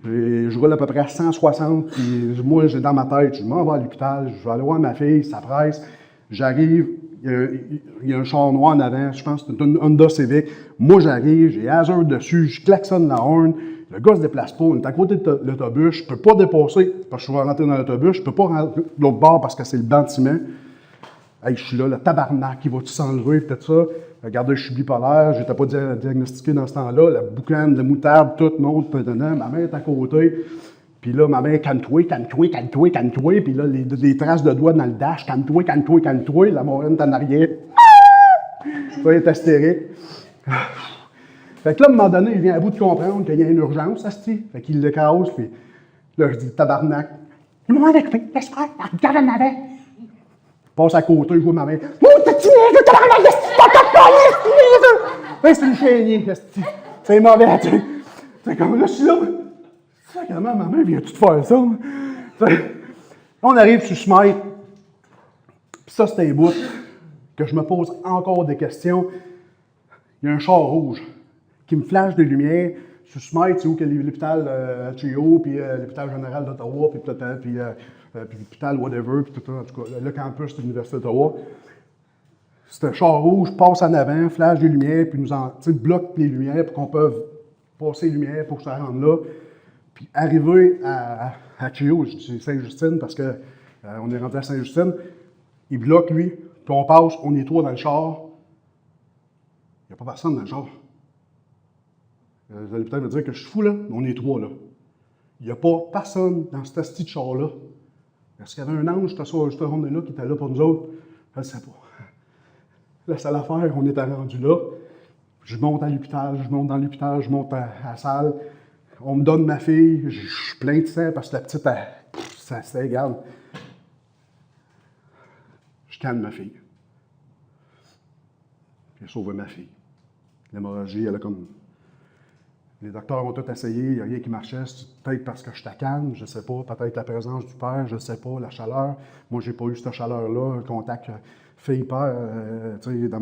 Je roule à peu près à 160, puis moi, j'ai dans ma tête, je m'en vais à l'hôpital, je vais aller voir ma fille, ça presse. J'arrive, il y a un char noir en avant, je pense que c'est une Honda Civic. Moi, j'arrive, j'ai Hazard dessus, je klaxonne la horn. Le gars se déplace pas, on est à côté de l'autobus, je ne peux pas dépasser parce que je suis rentré dans l'autobus, je ne peux pas rentrer de l'autre bord parce que c'est le banc de ciment. Hey, je suis là, le tabarnak, il va-tu s'enlever, peut-être ça. Regardez, je suis bipolaire, je n'étais pas diagnostiqué dans ce temps-là. La boucane, la moutarde, tout monte dedans. Ma mère est à côté. Puis là, ma mère, calme-toi. Puis là, des traces de doigts dans le dash, calme-toi. La moraine est en arrière. Ça, il est hystérique. Fait que là, à un moment donné, il vient à bout de comprendre qu'il y a une urgence, asti. Fait qu'il le casse, puis là, je dis, tabarnak. Je m'en vais occupé, laisse faire, regarde en avant. Passe à côté, je vois ma mère. Oh, t'as-tu niaiseux, tabarnak, c'est une chénier, asti. C'est mauvais, tu sais. C'est comme là, je suis là. Comment ma mère vient-tu te faire ça? On arrive sur Smite. Puis ça, c'est un bout que je me pose encore des questions. Il y a un char rouge qui me flash des lumières. Sur Smite, c'est où que l'hôpital Chio, puis l'hôpital général d'Ottawa, puis l'hôpital whatever, puis tout, en tout cas, le campus de l'Université d'Ottawa. C'est un char rouge, passe en avant, flash des lumières, puis bloque les lumières pour qu'on puisse passer les lumières pour que ça rentre là. Puis arrivé à Chio, je dis Sainte-Justine parce qu'on est rentré à Sainte-Justine, il bloque lui, puis on passe, on est trois dans le char. Il n'y a pas personne dans le char. Vous allez peut-être me dire que je suis fou, là. On est trois, là. Il n'y a pas personne dans ce petit de char-là. Est-ce qu'il y avait un ange, cette journée-là, qui était là pour nous autres? Je ne sais pas. La seule affaire, on était rendu là. Je monte à l'hôpital, je monte dans l'hôpital, je monte à la salle. On me donne ma fille, je suis plein de sang parce que la petite, ça regarde. Je calme ma fille. J'ai sauvé ma fille. L'hémorragie, elle a comme... Les docteurs ont tout essayé, il n'y a rien qui marchait. Peut-être parce que je calme, je ne sais pas. Peut-être la présence du père, je ne sais pas. La chaleur. Moi, je n'ai pas eu cette chaleur-là. Un contact fille-père, dans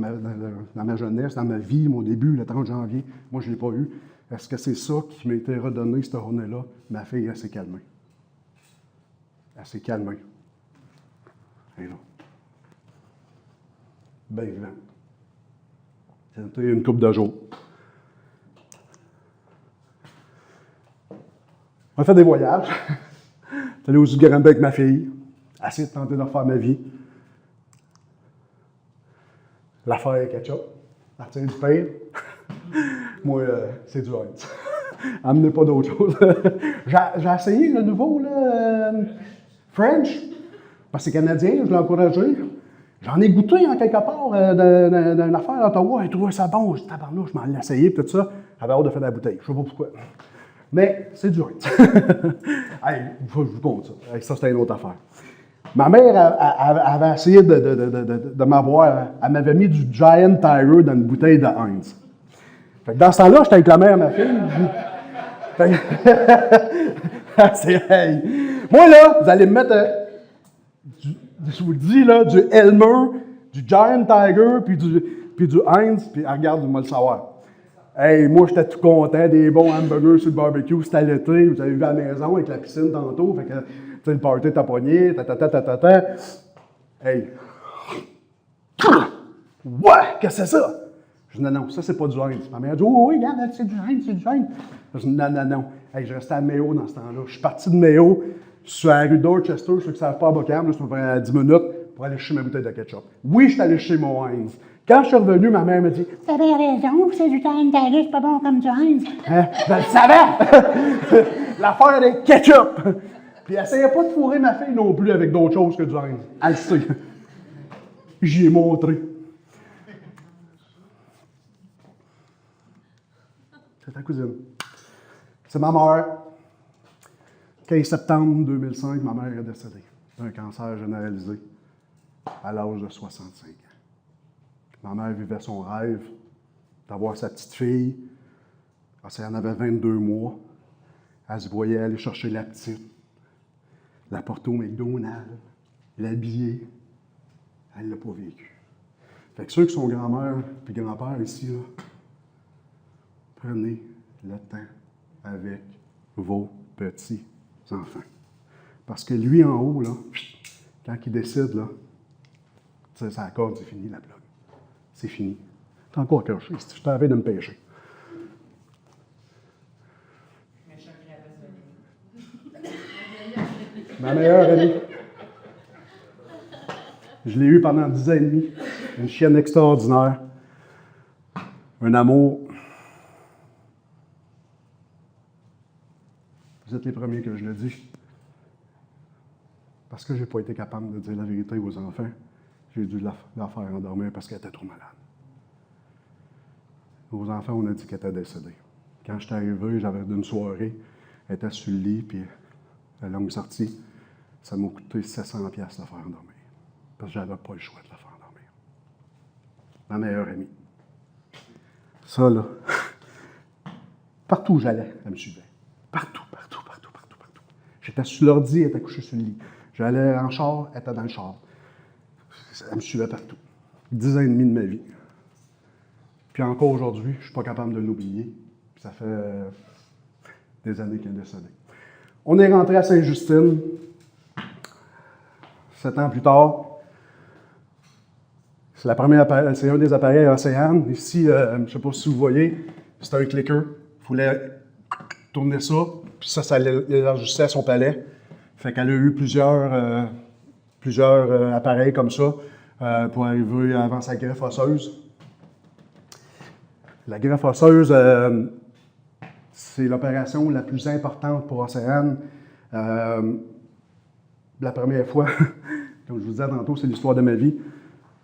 ma jeunesse, dans ma vie, mon début, le 30 janvier. Moi, je ne l'ai pas eu. Est-ce que c'est ça qui m'a été redonné, cette journée-là? Ma fille, elle s'est calmée. Elle s'est calmée. Et là. Ben vivant. C'était une couple de jours. On a fait des voyages. J'étais allé aux Ugarambe avec ma fille. Essayer de tenter de refaire ma vie. L'affaire ketchup. Partir du pain. Moi, c'est du Heinz. Amenez pas d'autre chose. J'ai essayé le nouveau, là, French. Parce que c'est canadien, je l'ai encouragé. J'en ai goûté en quelque part dans une affaire à Ottawa. J'ai trouvé ça bon. Je dis, tabarnouche, je m'en ai essayé, tout ça. J'avais hâte de faire la bouteille. Je ne sais pas pourquoi. Mais c'est du Heinz. Hey, je vous compte ça. Hey, ça, c'était une autre affaire. Ma mère avait essayé de m'avoir. Elle m'avait mis du Giant Tiger dans une bouteille de Heinz. Fait que dans ce temps-là, j'étais avec la mère, ma fille. C'est hey. Moi, là, vous allez me mettre, je vous le dis, là, du Elmer, du Giant Tiger, puis du Heinz, puis regarde, vous me le savoir. Hey, moi, j'étais tout content, des bons hamburgers sur le barbecue, c'était l'été, vous avez vu à la maison avec la piscine tantôt, fait que, tu sais, le party t'a pogné, Hey! Ouais! Qu'est-ce que c'est ça? Je dis, non, ça, c'est pas du Heinz. Ma mère dit, oui, regarde, c'est du Heinz, c'est du Heinz. Je dis, non. Hey, je restais à Mayo dans ce temps-là. Je suis parti de Mayo, je suis à la rue Dorchester, ceux qui ne savent pas à Bocam, ça me fait 10 minutes pour aller chercher ma bouteille de ketchup. Oui, je suis allé chercher mon Heinz. Quand je suis revenu, ma mère me dit, « T'avais raison, c'est du Giant Tiger, c'est pas bon comme du Heinz. Hein? Je le savais! L'affaire des ketchup! Puis, elle essayait pas de fourrer ma fille non plus avec d'autres choses que du Heinz. Elle le sait. J'y ai montré. C'est ta cousine. C'est ma mère. 15 septembre 2005, ma mère est décédée d'un cancer généralisé à l'âge de 65 ans. Ma mère vivait son rêve d'avoir sa petite fille. Elle en avait 22 mois. Elle se voyait aller chercher la petite, la porter au McDonald's, l'habiller. Elle ne l'a pas vécu. Fait que ceux qui sont grand-mère et grand-père ici, là, prenez le temps avec vos petits-enfants. Parce que lui, en haut, là, quand il décide, là, ça accorde, c'est fini la blague. C'est fini. T'es encore caché. Je t'avais de me pêcher. Ma meilleure amie. Je l'ai eue pendant 10 ans et demi. Une chienne extraordinaire. Un amour. Vous êtes les premiers que je le dis. Parce que je n'ai pas été capable de dire la vérité aux enfants. J'ai dû la faire endormir parce qu'elle était trop malade. Aux enfants, on a dit qu'elle était décédée. Quand je suis arrivé, j'avais d'une soirée, elle était sur le lit, puis la longue sortie, ça m'a coûté 700$ de la faire endormir. Parce que j'avais pas le choix de la faire endormir. Ma meilleure amie. Ça, là, partout où j'allais, elle me suivait. Partout. J'étais sur l'ordi, elle était couchée sur le lit. J'allais en char, elle était dans le char. Elle me suivait partout. 10 ans et demi de ma vie. Puis encore aujourd'hui, je ne suis pas capable de l'oublier. Puis ça fait des années qu'elle est décédée. On est rentré à Sainte-Justine, 7 ans plus tard. C'est un des appareils Océane. Ici, je ne sais pas si vous voyez, c'est un clicker. Il fallait tourner ça, puis Puis ça élargissait son palais. Fait qu'elle a eu plusieurs appareils comme ça pour arriver avant sa greffe osseuse. La greffe osseuse, c'est l'opération la plus importante pour Océane. La première fois, comme je vous disais tantôt, c'est l'histoire de ma vie.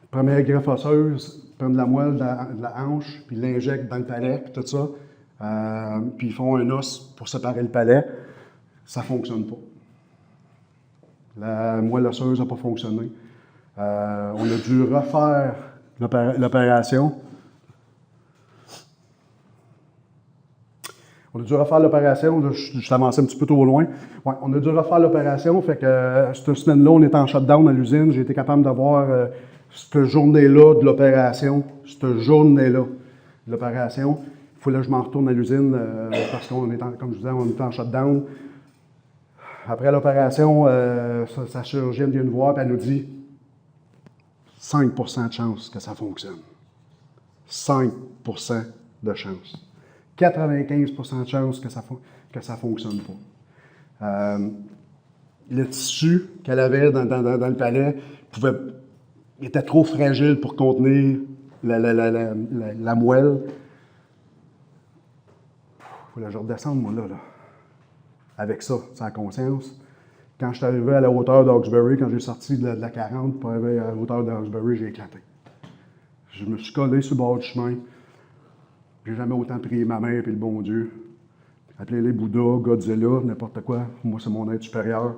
Première greffe osseuse, prendre la moelle de la hanche, puis l'injectent dans le palais, puis tout ça. Puis ils font un os pour séparer le palais. Ça ne fonctionne pas. La moelle osseuse n'a pas fonctionné. On a dû refaire l'opération. On a dû refaire l'opération. Je avancé un petit peu trop loin. Ouais, on a dû refaire l'opération. Fait que cette semaine-là, on était en shutdown à l'usine. J'ai été capable d'avoir cette journée-là de l'opération. Cette journée-là de l'opération. Il fallait que je m'en retourne à l'usine parce qu'on est, comme je vous disais, on était en shutdown. Après l'opération, sa chirurgienne vient nous voir et elle nous dit 5% de chance que ça fonctionne. 5% de chance. 95% de chance que ça ne fonctionne pas. Le tissu qu'elle avait dans le palais était trop fragile pour contenir la moelle. Il fallait que je redescende, moi, là. Avec ça, sans conscience. Quand je suis arrivé à la hauteur d'Hawkesbury, quand j'ai sorti de la 40 pour arriver à la hauteur d'Hawkesbury, j'ai éclaté. Je me suis collé sur le bord du chemin. J'ai jamais autant prié ma mère et le bon Dieu. Appelez-les Bouddha, Godzilla, n'importe quoi. Moi, c'est mon être supérieur.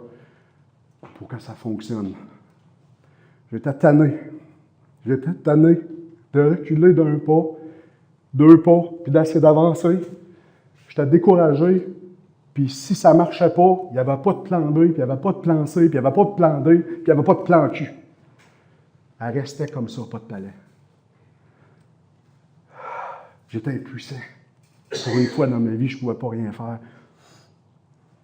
Pour que ça fonctionne. J'étais tanné. J'étais tanné de reculer d'un pas, deux pas, puis d'essayer d'avancer. J'étais découragé. Puis si ça ne marchait pas, il n'y avait pas de plan B, puis il n'y avait pas de plan C, puis il n'y avait pas de plan D, puis il n'y avait pas de plan Q. Elle restait comme ça, pas de palais. J'étais impuissant. Pour une fois dans ma vie, je ne pouvais pas rien faire.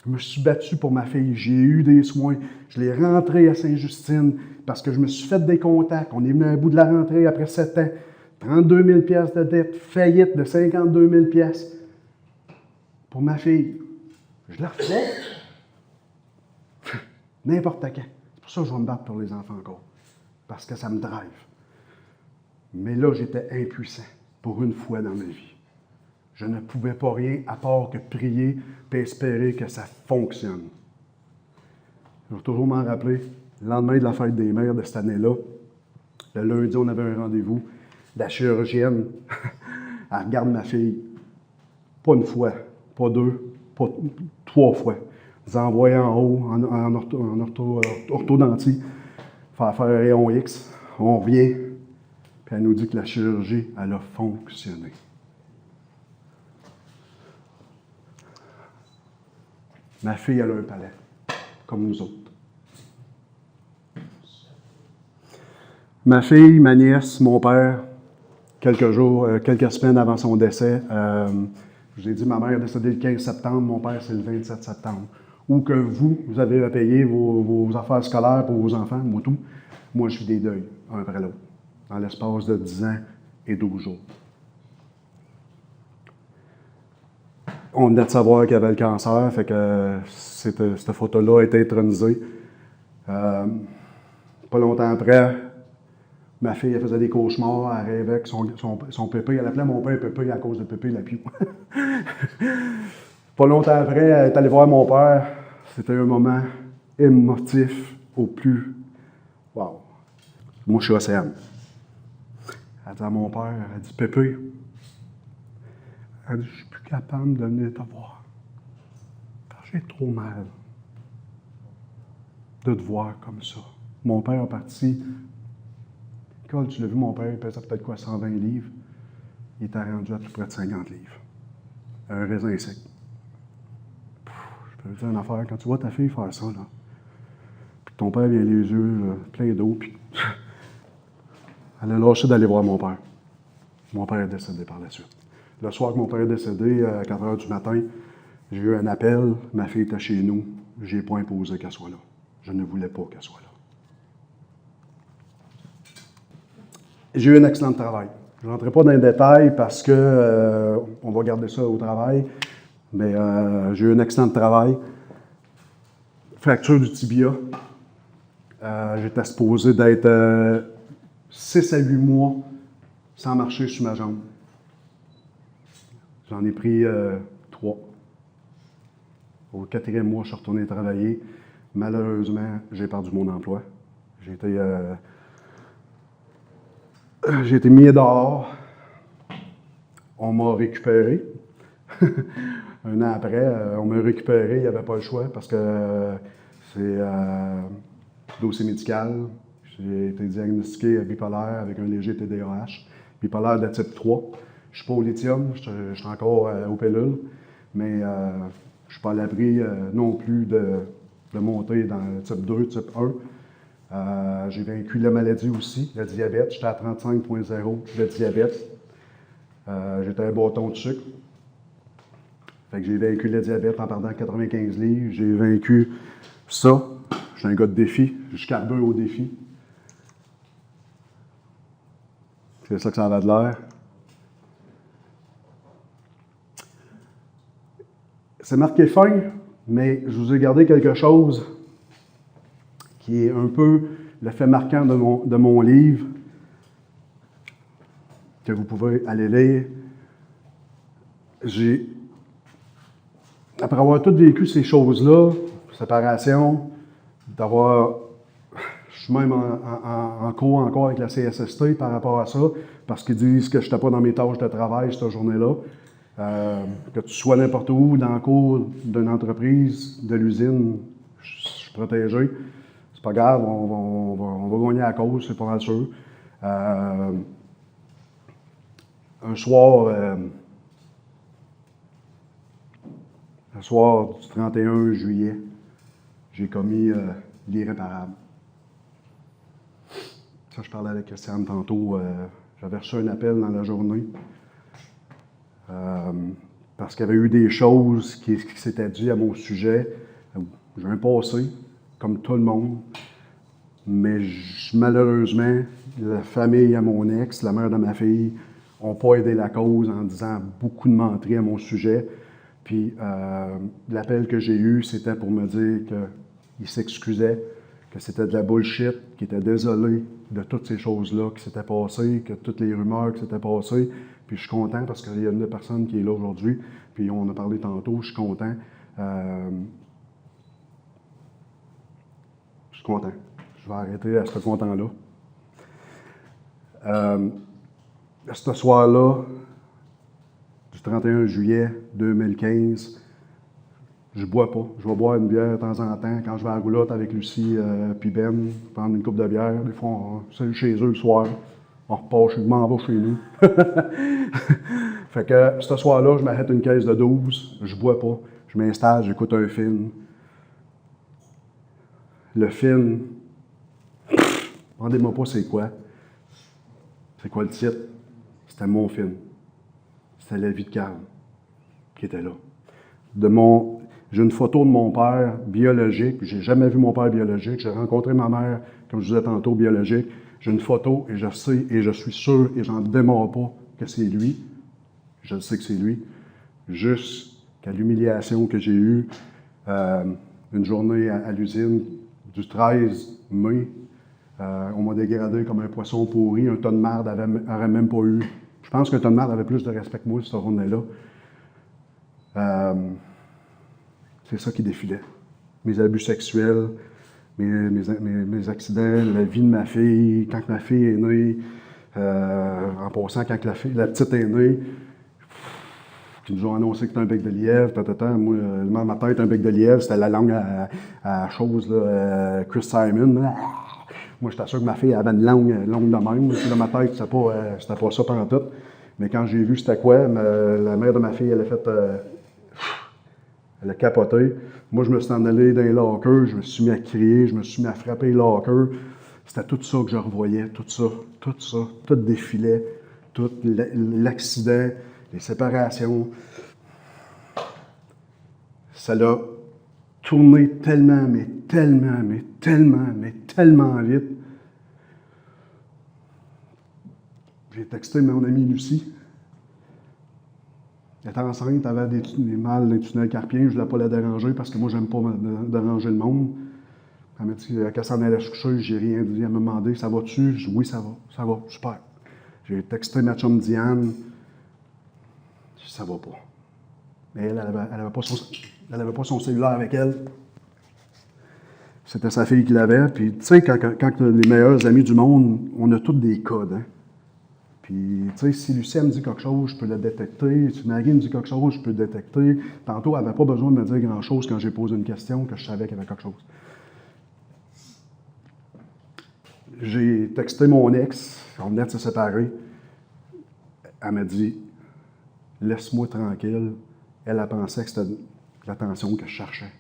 Je me suis battu pour ma fille. J'ai eu des soins. Je l'ai rentrée à Sainte-Justine parce que je me suis fait des contacts. On est venu à bout de la rentrée après 7 ans. 32 000 $ de dette, faillite de 52 000 $ pour ma fille. Je la refais. N'importe quand. C'est pour ça que je vais me battre pour les enfants encore. Parce que ça me drive. Mais là, j'étais impuissant pour une fois dans ma vie. Je ne pouvais pas rien à part que prier et espérer que ça fonctionne. Je vais toujours m'en rappeler. Le lendemain de la fête des mères de cette année-là, le lundi, on avait un rendez-vous. La chirurgienne, elle regarde ma fille. Pas une fois, pas deux, pas 3 fois. Ils envoient en haut, en orthodontie, faire un rayon X. On revient, puis elle nous dit que la chirurgie, elle a fonctionné. Ma fille, elle a un palais, comme nous autres. Ma fille, ma nièce, mon père, quelques semaines avant son décès, je vous ai dit, ma mère est décédée le 15 septembre, mon père, c'est le 27 septembre. Ou que vous avez à payer vos affaires scolaires pour vos enfants, moi tout. Moi, je vis des deuils, un après l'autre, dans l'espace de 10 ans et 12 jours. On venait de savoir qu'il avait le cancer, fait que cette photo-là a été intronisée. Pas longtemps après, ma fille, elle faisait des cauchemars, elle rêvait que son pépé, elle appelait mon père pépé à cause de pépé la piou. Pas longtemps après, elle est allée voir mon père. C'était un moment émotif au plus. Wow! Moi, je suis Océane. Elle dit à mon père, elle dit, pépé, elle dit, je suis plus capable de venir te voir. J'ai trop mal de te voir comme ça. Mon père est parti. Quand tu l'as vu, mon père, il pesait peut-être quoi, 120 livres. Il était rendu à tout près de 50 livres. Un raisin sec. Je peux te dire une affaire, quand tu vois ta fille faire ça, là, puis ton père vient les yeux là, pleins d'eau, puis elle a lâché d'aller voir mon père. Mon père est décédé par la suite. Le soir que mon père est décédé, à 4 h du matin, j'ai eu un appel, ma fille était chez nous, je n'ai pas imposé qu'elle soit là. Je ne voulais pas qu'elle soit là. J'ai eu un excellent travail. Je ne rentrerai pas dans les détails parce que on va garder ça au travail. Mais j'ai eu un accident de travail, fracture du tibia. J'étais supposé d'être 6 à 8 mois sans marcher sur ma jambe. J'en ai pris 3. Au 4e mois, je suis retourné travailler. Malheureusement, j'ai perdu mon emploi. J'ai été mis dehors. On m'a récupéré. Un an après, on m'a récupéré. Il n'y avait pas le choix parce que c'est dossier médical. J'ai été diagnostiqué bipolaire avec un léger TDAH. Bipolaire de type 3. Je ne suis pas au lithium, je suis encore aux pilules, mais je ne suis pas à l'abri non plus de monter dans le type 2, type 1. J'ai vaincu la maladie aussi, le diabète. J'étais à 35,0 de diabète. J'étais un bâton de sucre. Fait que j'ai vaincu le diabète en perdant 95 livres. J'ai vaincu ça. Je suis un gars de défi. Je carbure au défi. C'est ça que ça avait de l'air. C'est marqué fin, mais je vous ai gardé quelque chose qui est un peu le fait marquant de mon livre, que vous pouvez aller lire. Après avoir tout vécu ces choses-là, séparation, je suis même en cours encore avec la CSST par rapport à ça, parce qu'ils disent que je n'étais pas dans mes tâches de travail cette journée-là. Que tu sois n'importe où, dans le cours d'une entreprise, de l'usine, je suis protégé. C'est pas grave, on va gagner à cause, c'est pas mal sûr. Un soir du 31 juillet, j'ai commis l'irréparable. Ça, je parlais avec Christiane tantôt. J'avais reçu un appel dans la journée. Parce qu'il y avait eu des choses qui s'étaient dites à mon sujet. J'ai un passé, comme tout le monde, mais malheureusement, la famille à mon ex, la mère de ma fille, n'ont pas aidé la cause en disant beaucoup de menteries à mon sujet. Puis l'appel que j'ai eu, c'était pour me dire qu'il s'excusait, que c'était de la bullshit, qu'il était désolé de toutes ces choses-là qui s'étaient passées, que toutes les rumeurs qui s'étaient passées. Puis je suis content parce qu'il y a une personne qui est là aujourd'hui, puis on a parlé tantôt, je suis content. Je suis content. Je vais arrêter à ce content-là. Ce soir-là, du 31 juillet 2015, je bois pas. Je vais boire une bière de temps en temps. Quand je vais à la roulotte avec Lucie puis Ben, prendre une coupe de bière, des fois, on salut chez eux le soir. On repart, je m'en vais chez nous. Fait que ce soir-là, je m'arrête une caisse de 12, je bois pas, je m'installe, j'écoute un film. Le film, demandez-moi pas c'est quoi. C'est quoi le titre? C'était mon film. C'était La vie de Carl qui était là. J'ai une photo de mon père biologique. J'ai jamais vu mon père biologique. J'ai rencontré ma mère, comme je disais tantôt, biologique. J'ai une photo et je sais et je suis sûr et j'en démords pas que c'est lui. Je sais que c'est lui. Jusqu'à l'humiliation que j'ai eue une journée à l'usine du 13 mai. On m'a dégradé comme un poisson pourri. Un tas de marde n'aurait même pas eu. Je pense qu'un tas de marde avait plus de respect que moi cette journée-là. C'est ça qui défilait. Mes abus sexuels, mes accidents, la vie de ma fille, quand ma fille est née, en passant, quand la petite est née, qui nous ont annoncé que c'était un bec de lièvre, moi, dans ma tête, un bec de lièvre, c'était la langue à chose, là, Chris Simon. Là. Moi, j'étais sûr que ma fille avait une langue longue de même. Dans ma tête, c'était pas ça pendant tout. Mais quand j'ai vu c'était quoi, la mère de ma fille, elle a fait... elle a capoté. Moi, je me suis en allé dans les lockers, je me suis mis à crier, je me suis mis à frapper les lockers. C'était tout ça que je revoyais, tout défilait, tout l'accident, les séparations. Ça l'a tourné tellement vite. J'ai texté mon amie Lucie. Elle était enceinte, elle avait des mâles des tunnels carpiens, je ne voulais pas la déranger parce que moi, j'aime pas déranger le monde. Elle m'a dit qu'elle s'en allait se coucher, j'ai rien dit. Elle m'a demandé, ça va-tu? Je dis, oui, ça va, super. J'ai texté ma chum Diane, je dis, ça va pas. Mais elle n'avait pas son cellulaire avec elle. C'était sa fille qui l'avait. Puis, tu sais, quand les meilleurs amis du monde, on a tous des codes, hein? Puis, tu sais, si Lucie me dit quelque chose, je peux le détecter. Si Marie me dit quelque chose, je peux le détecter. Tantôt, elle n'avait pas besoin de me dire grand-chose quand j'ai posé une question, que je savais qu'il y avait quelque chose. J'ai texté mon ex, on venait de se séparer. Elle m'a dit, laisse-moi tranquille. Elle pensait que c'était de l'attention que je cherchais.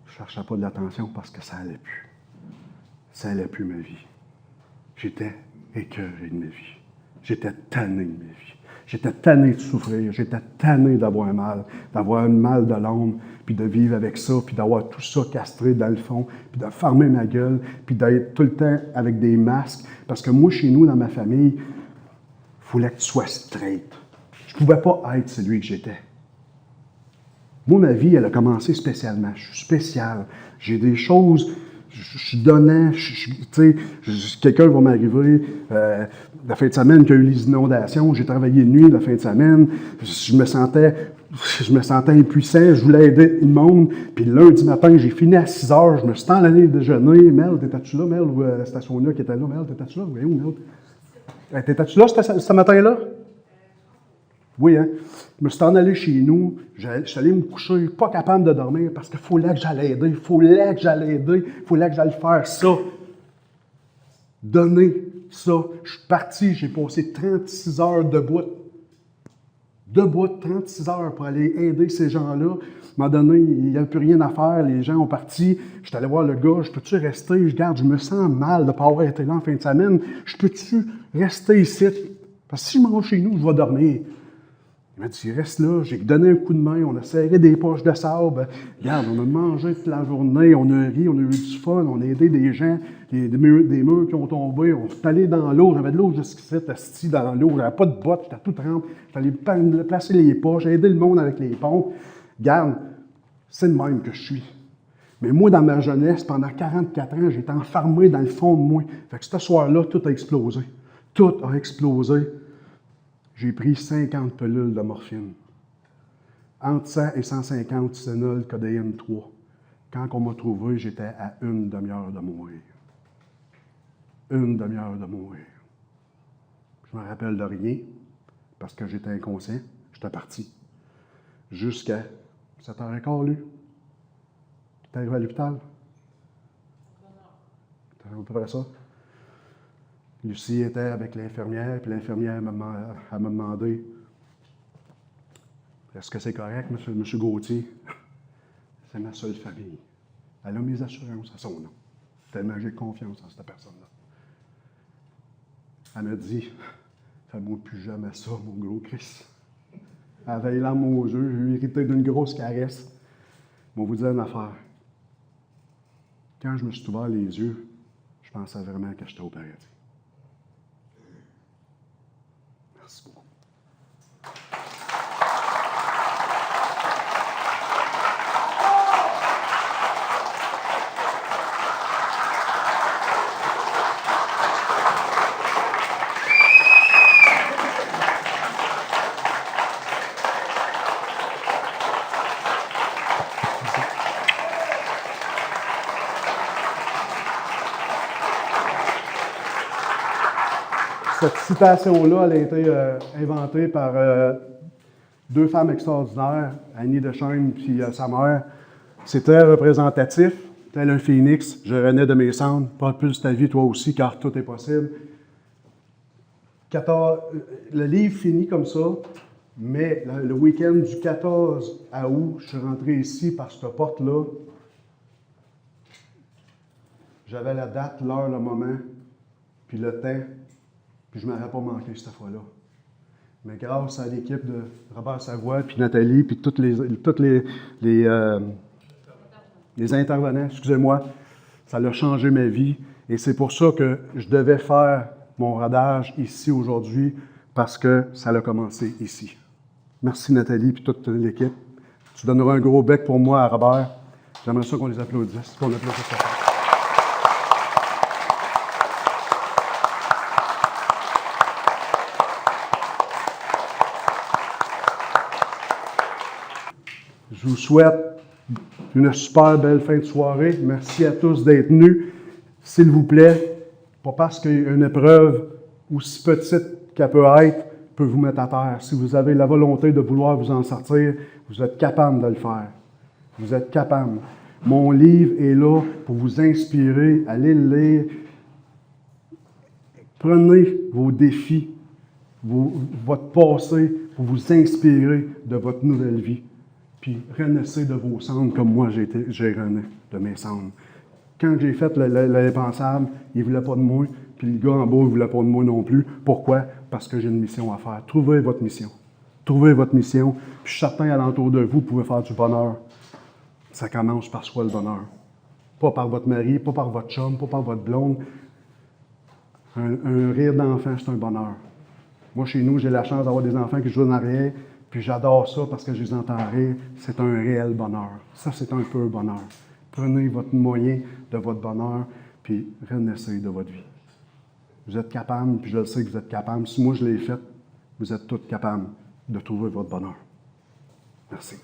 Je ne cherchais pas de l'attention parce que ça n'allait plus. Ça n'allait plus ma vie. J'étais écœuré de ma vie. J'étais tanné de ma vie. J'étais tanné de souffrir. J'étais tanné d'avoir un mal de l'âme, puis de vivre avec ça, puis d'avoir tout ça castré dans le fond, puis de fermer ma gueule, puis d'être tout le temps avec des masques. Parce que moi, chez nous, dans ma famille, il fallait que tu sois straight. Je ne pouvais pas être celui que j'étais. Moi, ma vie, elle a commencé spécialement. Je suis spécial. J'ai des choses, je suis donnant, tu sais, quelqu'un va m'arriver, la fin de semaine qu'il y a eu les inondations, j'ai travaillé de nuit la fin de semaine, je me sentais impuissant, je voulais aider le monde, puis le lundi matin, j'ai fini à 6 heures, je me suis en allé déjeuner. Mel, t'étais-tu là, Mel, ou c'était Sonia qui était là? Mel, t'étais-tu là? Oui, où, Mel? T'étais-tu là ce matin-là? Oui, hein? Je me suis en allé chez nous, je suis allé me coucher, pas capable de dormir parce qu'il fallait que j'allais aider, il fallait que j'allais faire ça. Donner ça. Je suis parti, j'ai passé 36 heures debout. 36 heures pour aller aider ces gens-là. À un moment donné, il n'y avait plus rien à faire, les gens ont parti. Je suis allé voir le gars, je peux-tu rester? Je me sens mal de ne pas avoir été là en fin de semaine. Je peux-tu rester ici? Parce que si je m'en vais chez nous, je vais dormir. Il m'a dit, reste là, j'ai donné un coup de main, on a serré des poches de sable. Regarde, on a mangé toute la journée, on a ri, on a eu du fun, on a aidé des gens, des murs qui ont tombé, on est allé dans l'eau, j'avais de l'eau jusqu'ici, assis dans l'eau, j'avais pas de bottes, j'étais tout trempe, j'allais placer les poches, j'ai aidé le monde avec les pompes. Regarde, c'est le même que je suis. Mais moi, dans ma jeunesse, pendant 44 ans, j'étais enfermé dans le fond de moi. Fait que ce soir-là, tout a explosé. Tout a explosé. J'ai pris 50 pilules de morphine. Entre 100 et 150 Tylenol, codéine 3. Quand on m'a trouvé, j'étais à une demi-heure de mourir. Une demi-heure de mourir. Je me rappelle de rien, parce que j'étais inconscient. J'étais parti. Jusqu'à 7h15, lui. T'es arrivé à l'hôpital? C'était à peu près ça. Lucie était avec l'infirmière, puis l'infirmière m'a demandé « Est-ce que c'est correct, M. Gauthier? » C'est ma seule famille. Elle a mes assurances à son nom. Tellement j'ai confiance en cette personne-là. Elle m'a dit « Fais-moi plus jamais ça, mon gros Chris. » Elle avait les larmes aux yeux, je lui ai hérité d'une grosse caresse. Je vais vous dire une affaire. Quand je me suis ouvert les yeux, je pensais vraiment que j'étais au paradis. Merci beaucoup. Cette citation-là, elle a été inventée par deux femmes extraordinaires, Annie Deschênes et sa mère. C'était représentatif, tel un phénix. Je renais de mes cendres. Pas plus ta vie, toi aussi, car tout est possible. Le livre finit comme ça, mais le week-end du 14 août, je suis rentré ici par cette porte-là. J'avais la date, l'heure, le moment, puis le temps. Puis je ne m'aurais pas manqué cette fois-là. Mais grâce à l'équipe de Robert Savoie, puis Nathalie, puis tous les intervenants, excusez-moi, ça a changé ma vie. Et c'est pour ça que je devais faire mon rodage ici aujourd'hui, parce que ça a commencé ici. Merci Nathalie et toute l'équipe. Tu donneras un gros bec pour moi à Robert. J'aimerais ça qu'on les applaudisse, qu'on applaudisse ça. Je vous souhaite une super belle fin de soirée. Merci à tous d'être venus. S'il vous plaît, pas parce qu'une épreuve, aussi petite qu'elle peut être, peut vous mettre à terre. Si vous avez la volonté de vouloir vous en sortir, vous êtes capable de le faire. Vous êtes capable. Mon livre est là pour vous inspirer. Allez le lire. Prenez vos défis, votre passé, pour vous inspirer de votre nouvelle vie. Puis renaissez de vos cendres comme moi j'ai rené de mes cendres. Quand j'ai fait l'impensable, il ne voulait pas de moi, puis le gars en bas ne voulait pas de moi non plus. Pourquoi? Parce que j'ai une mission à faire. Trouvez votre mission. Trouvez votre mission, puis je suis certain alentour de vous, vous pouvez faire du bonheur. Ça commence par soi, le bonheur. Pas par votre mari, pas par votre chum, pas par votre blonde. Un rire d'enfant, c'est un bonheur. Moi, chez nous, j'ai la chance d'avoir des enfants qui jouent en arrière, puis j'adore ça parce que je les entends rire. C'est un réel bonheur. Ça, c'est un peu bonheur. Prenez votre moyen de votre bonheur, puis renaissez de votre vie. Vous êtes capable, puis je le sais que vous êtes capable. Si moi, je l'ai fait, vous êtes tous capables de trouver votre bonheur. Merci.